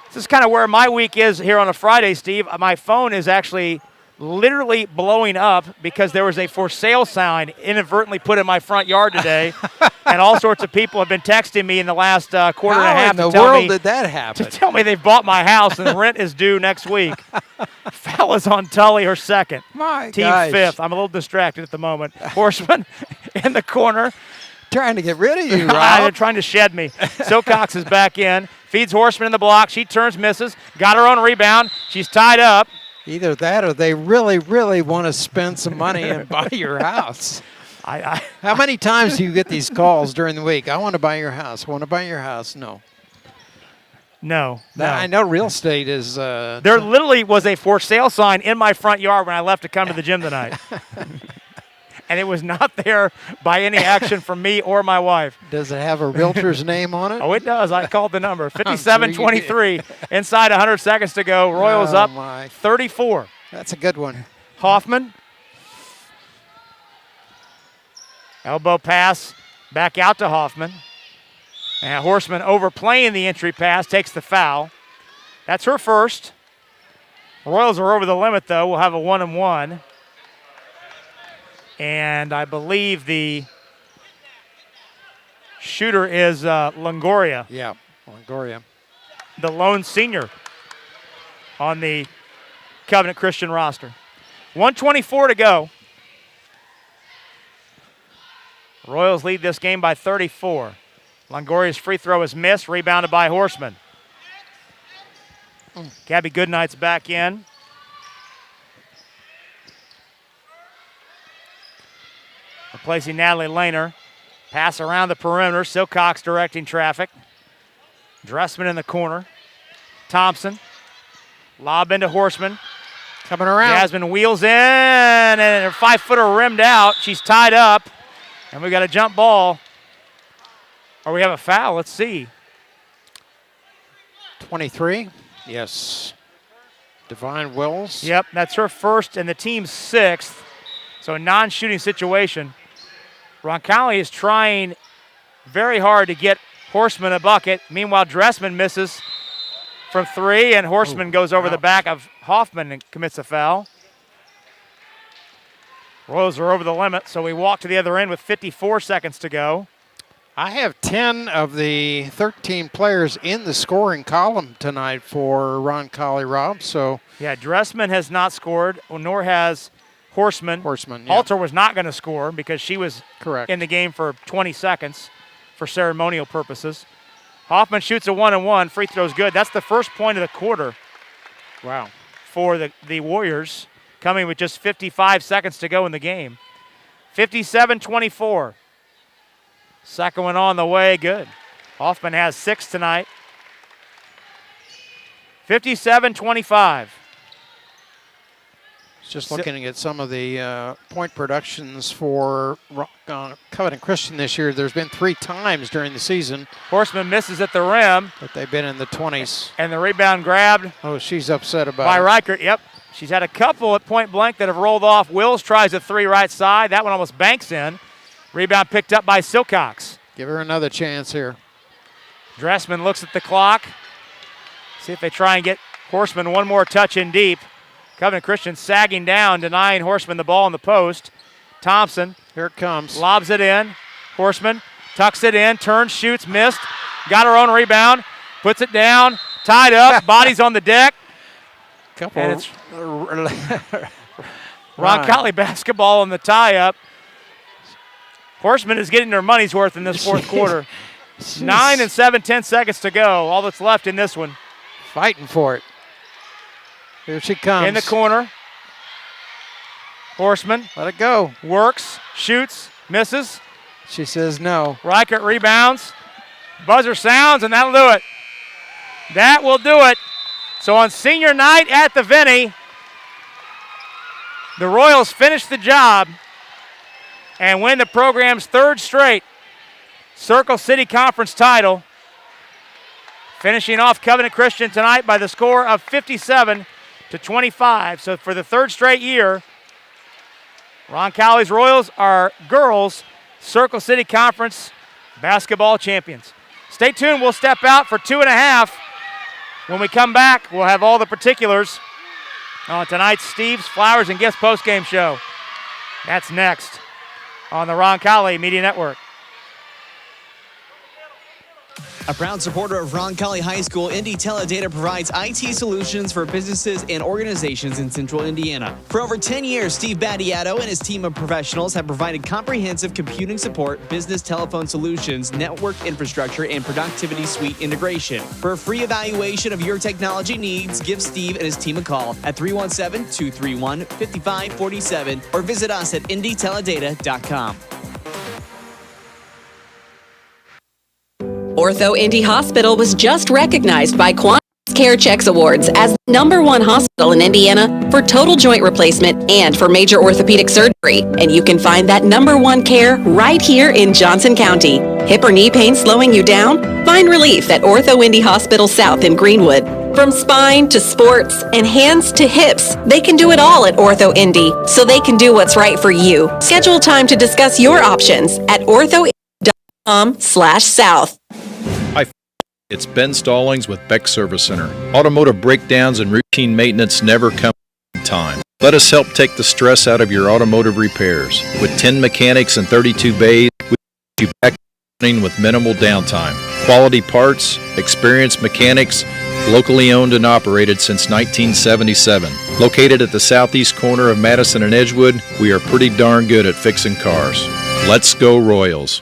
Speaker 2: This is kind of where my week is here on a Friday, Steve. My phone is actually literally blowing up because there was a for sale sign inadvertently put in my front yard today. And all sorts of people have been texting me in the last quarter and a half.
Speaker 3: How in the world did that happen?
Speaker 2: To tell me they've bought my house and the rent is due next week. Foul is on Tully, her second.
Speaker 3: My
Speaker 2: Team
Speaker 3: gosh.
Speaker 2: 5th. I'm a little distracted at the moment. Horseman in the corner.
Speaker 3: Trying to get rid of you,
Speaker 2: They're
Speaker 3: Rob.
Speaker 2: trying to shed me. Silcox is back in. Feeds Horseman in the block. She turns, misses. Got her own rebound. She's tied up.
Speaker 3: Either that or they really, really want to spend some money and buy your house. How many times do you get these calls during the week? I want to buy your house. I want to buy your house. No.
Speaker 2: No.
Speaker 3: I know real estate is.
Speaker 2: There literally was a for sale sign in my front yard when I left to come to the gym tonight. And it was not there by any action from me or my wife.
Speaker 3: Does it have a realtor's name on it?
Speaker 2: Oh, it does. I called the number. 57-23. Inside 100 seconds to go. Royals up 34.
Speaker 3: That's a good one.
Speaker 2: Hoffman. Elbow pass back out to Hoffman. And Horseman overplaying the entry pass, takes the foul. That's her first. Royals are over the limit, though. We'll have a 1-and-1. And I believe the shooter is Longoria.
Speaker 3: Yeah, Longoria.
Speaker 2: The lone senior on the Covenant Christian roster. 1:24 to go. Royals lead this game by 34. Longoria's free throw is missed, rebounded by Horseman. Gabby Goodnight's back in. Replacing Natalie Laner. Pass around the perimeter. Silcox directing traffic. Dressman in the corner. Thompson. Lob into Horseman.
Speaker 3: Coming around.
Speaker 2: Jasmine wheels in, and her 5-footer rimmed out. She's tied up, and we got a jump ball. Or we have a foul. Let's see.
Speaker 3: 23. Yes. Divine Wills.
Speaker 2: Yep, that's her first and the team's sixth. So a non-shooting situation. Roncalli is trying very hard to get Horseman a bucket. Meanwhile, Dressman misses from three, and Horseman goes over the back of Hoffman and commits a foul. Royals are over the limit, so we walk to the other end with 54 seconds to go.
Speaker 3: I have 10 of the 13 players in the scoring column tonight for Roncalli, Rob. So
Speaker 2: yeah, Dressman has not scored, nor has Horseman.
Speaker 3: Yeah.
Speaker 2: Halter was not going to score because she was in the game for 20 seconds for ceremonial purposes. Hoffman shoots a 1-and-1. Free throw's good. That's the first point of the quarter.
Speaker 3: Wow.
Speaker 2: For the Warriors, coming with just 55 seconds to go in the game. 57-24. Second one on the way, good. Hoffman has 6 tonight. 57-25.
Speaker 3: Just looking at some of the point productions for Covenant Christian this year, there's been 3 times during the season.
Speaker 2: Horseman misses at the rim.
Speaker 3: But they've been in the 20s.
Speaker 2: And the rebound grabbed.
Speaker 3: Oh, she's upset about
Speaker 2: by
Speaker 3: it.
Speaker 2: Reichert, yep. She's had a couple at point blank that have rolled off. Wills tries a 3 right side. That one almost banks in. Rebound picked up by Silcox.
Speaker 3: Give her another chance here.
Speaker 2: Dressman looks at the clock. See if they try and get Horseman one more touch in deep. Covenant Christian sagging down, denying Horseman the ball in the post. Thompson.
Speaker 3: Here it comes.
Speaker 2: Lobs it in. Horseman tucks it in, turns, shoots, missed. Got her own rebound. Puts it down. Tied up. Bodies on the deck. And it's Roncalli basketball in the tie-up. Horseman is getting her money's worth in this fourth quarter. 9 and 7, 10 seconds to go. All that's left in this one.
Speaker 3: Fighting for it. Here she comes.
Speaker 2: In the corner. Horseman.
Speaker 3: Let it go.
Speaker 2: Works, shoots, misses.
Speaker 3: She says no.
Speaker 2: Reichert rebounds. Buzzer sounds, and that'll do it. That will do it. So on senior night at the Vinnie, the Royals finish the job and win the program's 3rd straight Circle City Conference title. Finishing off Covenant Christian tonight by the score of 57-25. So for the 3rd straight year, Roncalli's Royals are girls Circle City Conference basketball champions. Stay tuned. We'll step out for 2.5. When we come back, we'll have all the particulars on tonight's Steve's Flowers and Gifts postgame show. That's next on the Roncalli Media Network.
Speaker 10: A proud supporter of Roncalli High School, Indy Teledata provides IT solutions for businesses and organizations in central Indiana. For over 10 years, Steve Battiato and his team of professionals have provided comprehensive computing support, business telephone solutions, network infrastructure, and productivity suite integration. For a free evaluation of your technology needs, give Steve and his team a call at 317-231-5547 or visit us at indyteledata.com.
Speaker 11: Ortho Indy Hospital was just recognized by Quantum Care Checks Awards as the #1 hospital in Indiana for total joint replacement and for major orthopedic surgery. And you can find that #1 care right here in Johnson County. Hip or knee pain slowing you down? Find relief at Ortho Indy Hospital South in Greenwood. From spine to sports and hands to hips, they can do it all at Ortho Indy, so they can do what's right for you. Schedule time to discuss your options at orthoindy.com/south.
Speaker 7: Hi, it's Ben Stallings with Beck Service Center. Automotive breakdowns and routine maintenance never come in time. Let us help take the stress out of your automotive repairs. With 10 mechanics and 32 bays, we get you back running with minimal downtime. Quality parts, experienced mechanics, locally owned and operated since 1977. Located at the southeast corner of Madison and Edgewood, we are pretty darn good at fixing cars. Let's go Royals.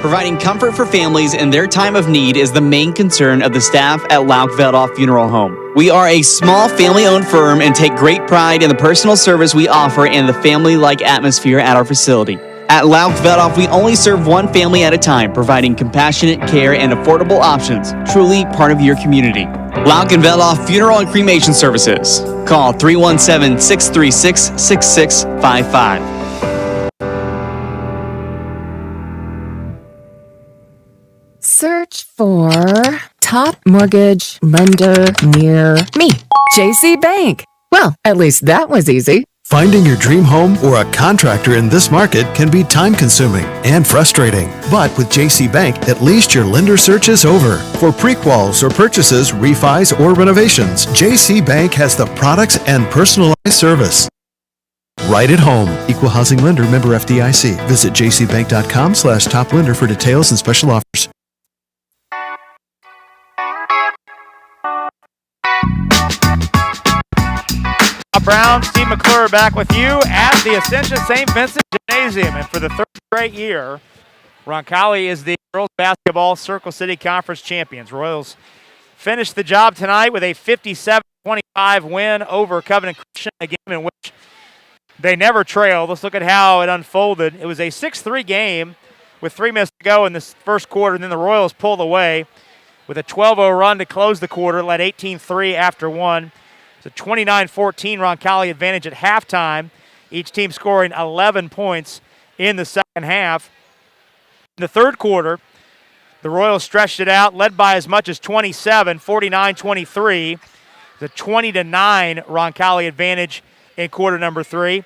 Speaker 10: Providing comfort for families in their time of need is the main concern of the staff at Lauk Veldoff Funeral Home. We are a small family-owned firm and take great pride in the personal service we offer and the family-like atmosphere at our facility. At Lauk Veldoff, we only serve one family at a time, providing compassionate care and affordable options, truly part of your community. Lauk and Veldoff Funeral and Cremation Services. Call 317-636-6655.
Speaker 13: Search for top mortgage lender near me. JC Bank. Well, at least that was easy.
Speaker 17: Finding your dream home or a contractor in this market can be time-consuming and frustrating. But with JC Bank, at least your lender search is over. For pre-quals or purchases, refis, or renovations, JC Bank has the products and personalized service right at home. Equal housing lender, member FDIC. Visit jcbank.com/top lender for details and special offers.
Speaker 2: Brown, Steve McClure back with you at the Ascension St. Vincent Gymnasium. And for the third straight year, Roncalli is the girls basketball Circle City Conference champions. Royals finished the job tonight with a 57-25 win over Covenant Christian, a game in which they never trailed. Let's look at how it unfolded. It was a 6-3 game with 3 minutes to go in the first quarter, and then the Royals pulled away with a 12-0 run to close the quarter, led 18-3 after one. It's a 29-14 Roncalli advantage at halftime, each team scoring 11 points in the second half. In the third quarter, the Royals stretched it out, led by as much as 27, 49-23. The 20-9 Roncalli advantage in quarter number 3.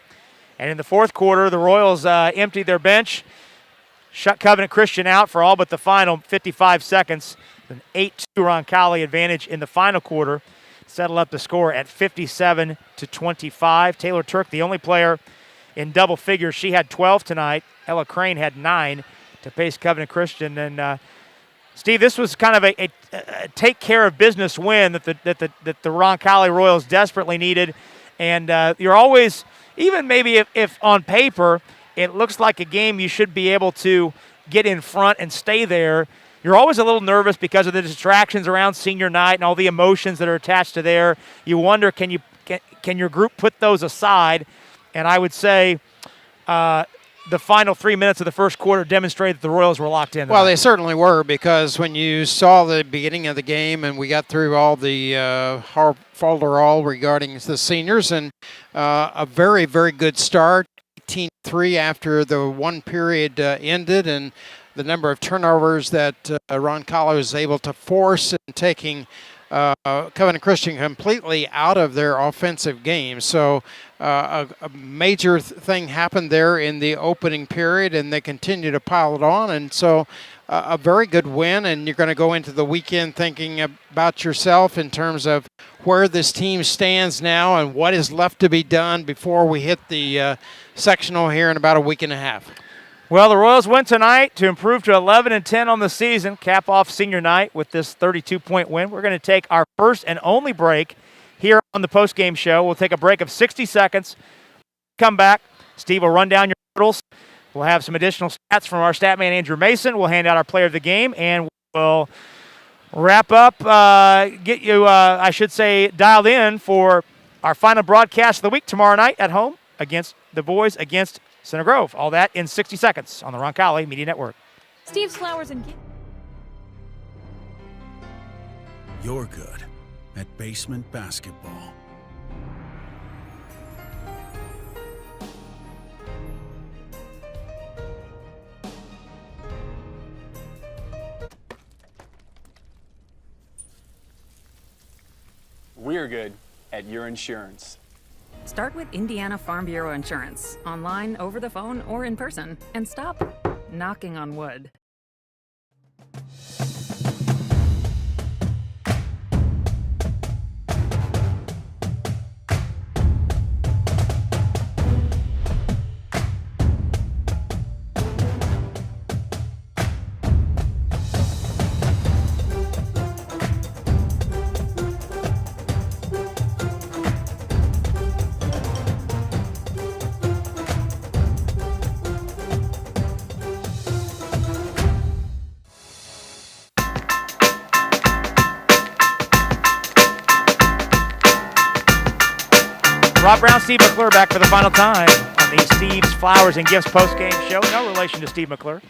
Speaker 2: And in the fourth quarter, the Royals emptied their bench, shut Covenant Christian out for all but the final 55 seconds. An 8-2 Roncalli advantage in the final quarter. Settle up the score at 57-25. Taylor Turk, the only player in double figures. She had 12 tonight. Ella Crane had 9 to pace Covenant Christian. And Steve, this was kind of a take care of business win that the Roncalli Royals desperately needed. And you're always, even maybe if on paper it looks like a game you should be able to get in front and stay there, you're always a little nervous because of the distractions around senior night and all the emotions that are attached to there. You wonder, can your group put those aside? And I would say the final 3 minutes of the first quarter demonstrated that the Royals were locked in.
Speaker 3: Well, they certainly were, because when you saw the beginning of the game and we got through all the folderol regarding the seniors, and a very, very good start, 18-3 after the one period ended, and the number of turnovers that Roncalli was able to force and taking Covenant Christian completely out of their offensive game. So a major thing happened there in the opening period, and they continue to pile it on. And so a very good win, and you're going to go into the weekend thinking about yourself in terms of where this team stands now and what is left to be done before we hit the sectional here in about a week and a half.
Speaker 2: Well, the Royals win tonight to improve to 11-10 on the season, cap off senior night with this 32-point win. We're going to take our first and only break here on the postgame show. We'll take a break of 60 seconds. Come back. Steve will run down your totals. We'll have some additional stats from our stat man, Andrew Mason. We'll hand out our player of the game, and we'll wrap up, get you, I should say, dialed in for our final broadcast of the week tomorrow night at home against the boys against Center Grove. All that in 60 seconds on the Roncalli Media Network.
Speaker 6: Steve's Flowers and
Speaker 16: You're good at basement basketball.
Speaker 1: We're good at your insurance.
Speaker 5: Start with Indiana Farm Bureau Insurance, online, over the phone, or in person, and stop knocking on wood.
Speaker 2: Rob Brown, Steve McClure back for the final time on the Steve's Flowers and Gifts postgame show. No relation to Steve McClure.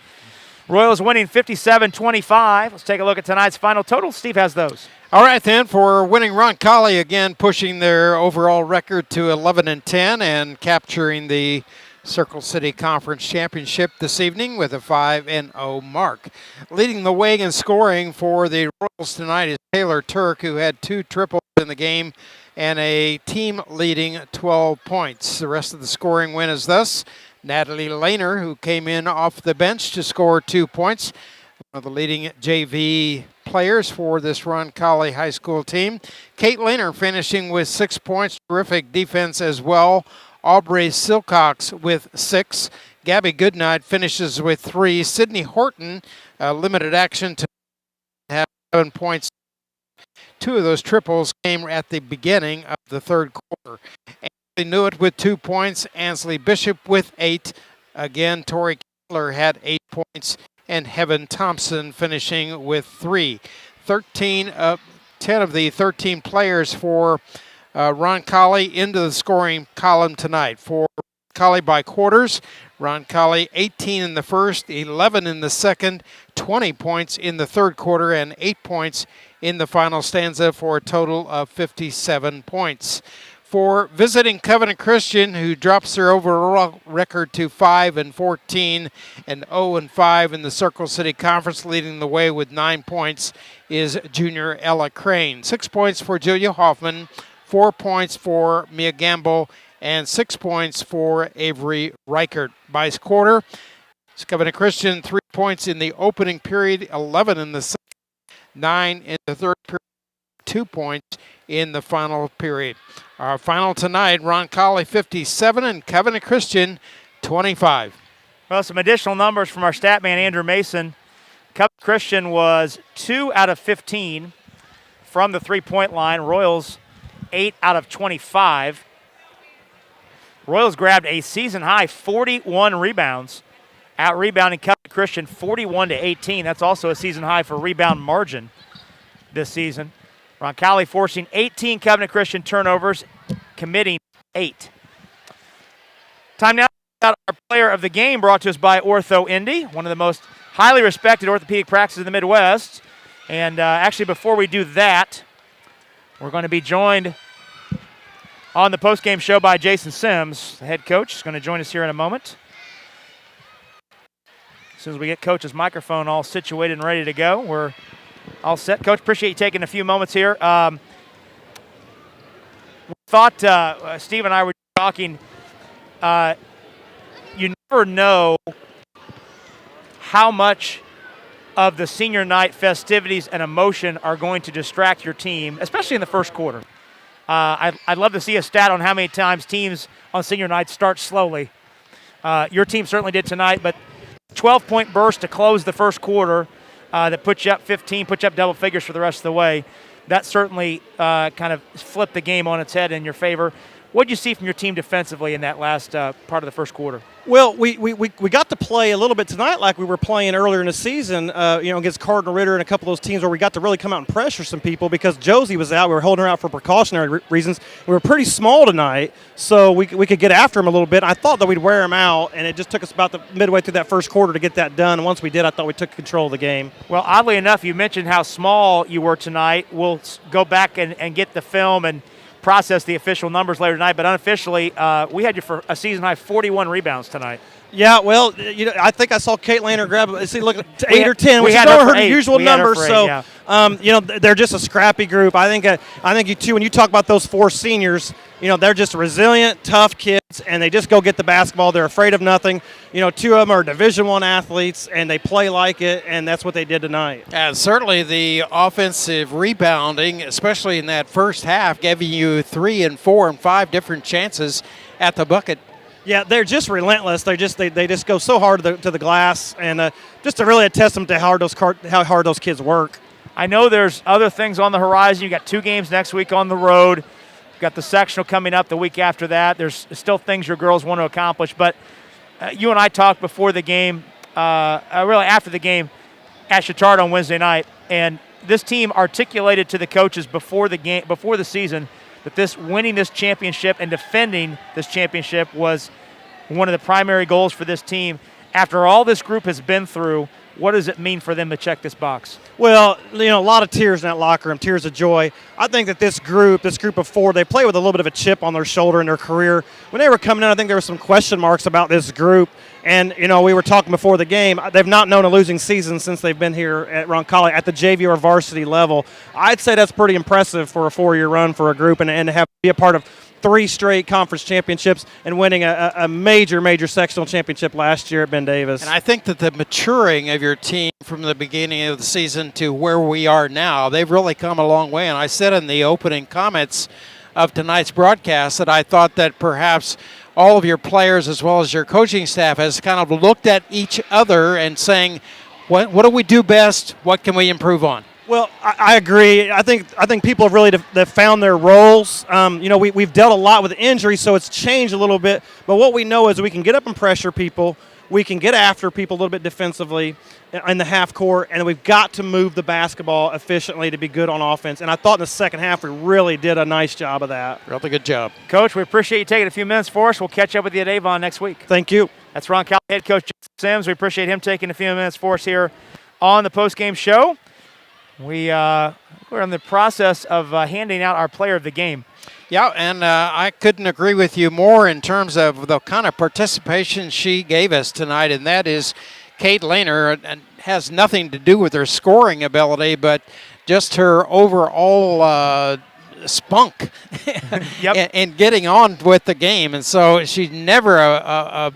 Speaker 2: Royals winning 57-25. Let's take a look at tonight's final totals. Steve has those.
Speaker 3: All right, then, for winning Roncalli, again pushing their overall record to 11-10 and capturing the Circle City Conference Championship this evening with a 5-0 mark. Leading the way in scoring for the Royals tonight is Taylor Turk, who had 2 triples in the game and a team-leading 12 points. The rest of the scoring win is thus: Natalie Laner, who came in off the bench to score 2 points, one of the leading JV players for this Roncalli High School team. Kate Laner finishing with 6 points, terrific defense as well. Aubrey Silcox with 6. Gabby Goodnight finishes with 3. Sydney Horton, limited action to have 7 points. 2 of those triples came at the beginning of the third quarter. Ansley Newitt with 2 points. Ansley Bishop with 8. Again, Tori Kettler had 8 points. And Heaven Thompson finishing with 3. 10 of the 13 players for Roncalli into the scoring column tonight. For Roncalli by quarters, Roncalli 18 in the first, 11 in the second, 20 points in the third quarter, and 8 points in the final stanza for a total of 57 points. For visiting Covenant Christian, who drops their overall record to 5-14 and 0-5 in the Circle City Conference, leading the way with 9 points, is junior Ella Crane. 6 points for Julia Hoffman, 4 points for Mia Gamble, and 6 points for Avery Reichert. By quarter, Covenant Christian 3 points in the opening period, 11 in the second, 9 in the third period, 2 points in the final period. Our final tonight, Roncalli 57 and Covenant Christian 25.
Speaker 2: Well, some additional numbers from our stat man, Andrew Mason. Covenant Christian was 2 out of 15 from the three-point line. Royals 8 out of 25. Royals grabbed a season-high 41 rebounds, out-rebounding Covenant Christian 41-18. That's also a season-high for rebound margin this season. Roncalli forcing 18 Covenant Christian turnovers, committing 8. Time now about our player of the game, brought to us by Ortho Indy, one of the most highly respected orthopedic practices in the Midwest. And actually, before we do that, we're going to be joined on the postgame show by Jason Sims, the head coach. Is going to join us here in a moment. As soon as we get Coach's microphone all situated and ready to go, we're all set. Coach, appreciate you taking a few moments here. We thought, Steve and I were talking, you never know how much of the senior night festivities and emotion are going to distract your team, especially in the first quarter. I'd love to see a stat on how many times teams on senior night start slowly. Your team certainly did tonight, but 12-point burst to close the first quarter that puts you up 15, puts you up double figures for the rest of the way. That certainly kind of flipped the game on its head in your favor. What did you see from your team defensively in that last part of the first quarter?
Speaker 4: Well, we got to play a little bit tonight like we were playing earlier in the season, against Cardinal Ritter and a couple of those teams where we got to really come out and pressure some people because Josie was out. We were holding her out for precautionary reasons. We were pretty small tonight, so we could get after them a little bit. I thought that we'd wear them out, and it just took us about the midway through that first quarter to get that done. And once we did, I thought we took control of the game.
Speaker 2: Well, oddly enough, you mentioned how small you were tonight. We'll go back and get the film and process the official numbers later tonight, but unofficially, we had you for a season-high 41 rebounds tonight.
Speaker 4: Yeah, well, I think I saw Kate Laner grab, look at 8 or 10, which is not her usual number. So, they're just a scrappy group. I think you too. When you talk about those 4 seniors, they're just resilient, tough kids, and they just go get the basketball. They're afraid of nothing. 2 of them are Division I athletes, and they play like it, and that's what they did tonight.
Speaker 3: And certainly the offensive rebounding, especially in that first half, giving you 3 and 4 and 5 different chances at the bucket.
Speaker 4: Yeah, they're just relentless. They just go so hard to the glass, and just to really attest them to how hard those kids work.
Speaker 2: I know there's other things on the horizon. You got 2 games next week on the road. You've got the sectional coming up the week after that. There's still things your girls want to accomplish. But you and I talked before the game, really after the game, at Chittard on Wednesday night, and this team articulated to the coaches before the season that winning this championship and defending this championship was one of the primary goals for this team. After all this group has been through, what does it mean for them to check this box?
Speaker 4: Well, a lot of tears in that locker room, tears of joy. I think that this group of 4, they play with a little bit of a chip on their shoulder in their career. When they were coming in, I think there were some question marks about this group. And, we were talking before the game. They've not known a losing season since they've been here at Roncalli at the JV or varsity level. I'd say that's pretty impressive for a 4-year run for a group and to be a part of 3 straight conference championships and winning a major sectional championship last year at Ben Davis.
Speaker 3: And I think that the maturing of your team from the beginning of the season to where we are now, they've really come a long way. And I said in the opening comments of tonight's broadcast that I thought that perhaps all of your players as well as your coaching staff has kind of looked at each other and saying, what do we do best? What can we improve on?
Speaker 4: Well, I agree. I think people have really found their roles. We've dealt a lot with injury, so it's changed a little bit. But what we know is we can get up and pressure people. We can get after people a little bit defensively in the half court, and we've got to move the basketball efficiently to be good on offense. And I thought in the second half we really did a nice job of that.
Speaker 3: Really good job.
Speaker 2: Coach, we appreciate you taking a few minutes for us. We'll catch up with you at Avon next week.
Speaker 4: Thank you.
Speaker 2: That's Roncalli head coach Jason Sims. We appreciate him taking a few minutes for us here on the postgame show. We're in the process of handing out our player of the game.
Speaker 3: Yeah, and I couldn't agree with you more in terms of the kind of participation she gave us tonight, and that is Kate Laner. And has nothing to do with her scoring ability, but just her overall spunk and getting on with the game. And so she's never a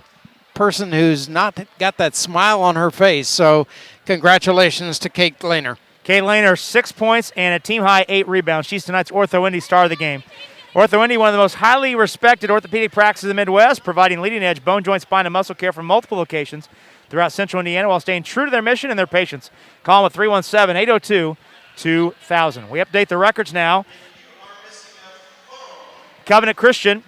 Speaker 3: person who's not got that smile on her face. So congratulations to Kate Laner.
Speaker 2: Kate Laner, 6 points and a team-high 8 rebounds. She's tonight's Ortho Indy star of the game. Ortho Indy, one of the most highly respected orthopedic practices in the Midwest, providing leading-edge bone, joint, spine, and muscle care from multiple locations throughout central Indiana while staying true to their mission and their patients. Call them at 317-802-2000. We update the records now. Covenant Christian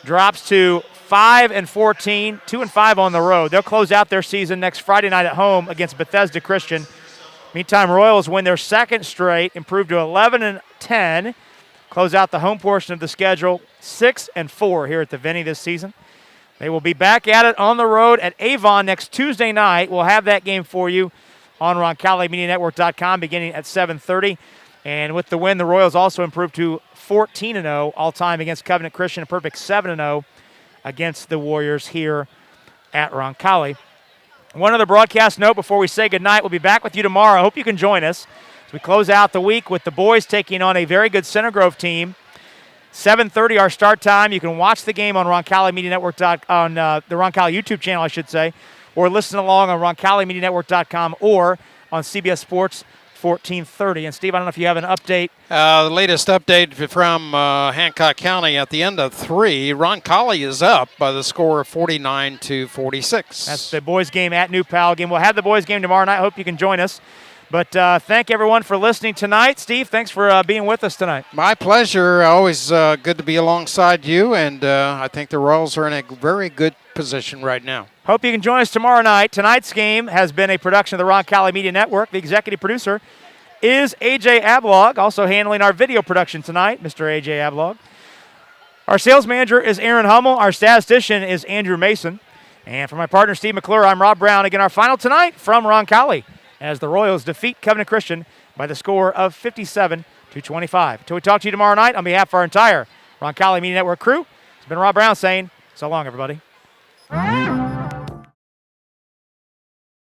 Speaker 2: drops to 5-14, 2-5 on the road. They'll close out their season next Friday night at home against Bethesda Christian. Meantime, Royals win their second straight, improve to 11-10, close out the home portion of the schedule 6-4 here at the Vinny this season. They will be back at it on the road at Avon next Tuesday night. We'll have that game for you on RoncalliMediaNetwork.com beginning at 7:30. And with the win, the Royals also improved to 14-0 all-time against Covenant Christian, a perfect 7-0 against the Warriors here at Roncalli. One other broadcast note before we say goodnight. We'll be back with you tomorrow. I hope you can join us as we close out the week with the boys taking on a very good Center Grove team. 7:30 our start time. You can watch the game on Roncalli Media Network on the Roncalli YouTube channel, I should say, or listen along on RoncalliMediaNetwork.com or on CBS Sports 1430. And Steve, I don't know if you have an update.
Speaker 3: The latest update from Hancock County at the end of 3. Roncalli is up by the score of 49-46.
Speaker 2: That's the boys game at New Pal game. We'll have the boys game tomorrow night. I hope you can join us. But thank everyone for listening tonight. Steve, thanks for being with us tonight.
Speaker 3: My pleasure. Always good to be alongside you, and I think the Royals are in a very good position right now.
Speaker 2: Hope you can join us tomorrow night. Tonight's game has been a production of the Roncalli Media Network. The executive producer is A.J. Ablog, also handling our video production tonight, Mr. A.J. Ablog. Our sales manager is Aaron Hummel. Our statistician is Andrew Mason. And for my partner, Steve McClure, I'm Rob Brown. Again, our final tonight from Roncalli as the Royals defeat Covenant Christian by the score of 57-25. Until we talk to you tomorrow night, on behalf of our entire Roncalli Media Network crew, it's been Rob Brown saying so long, everybody.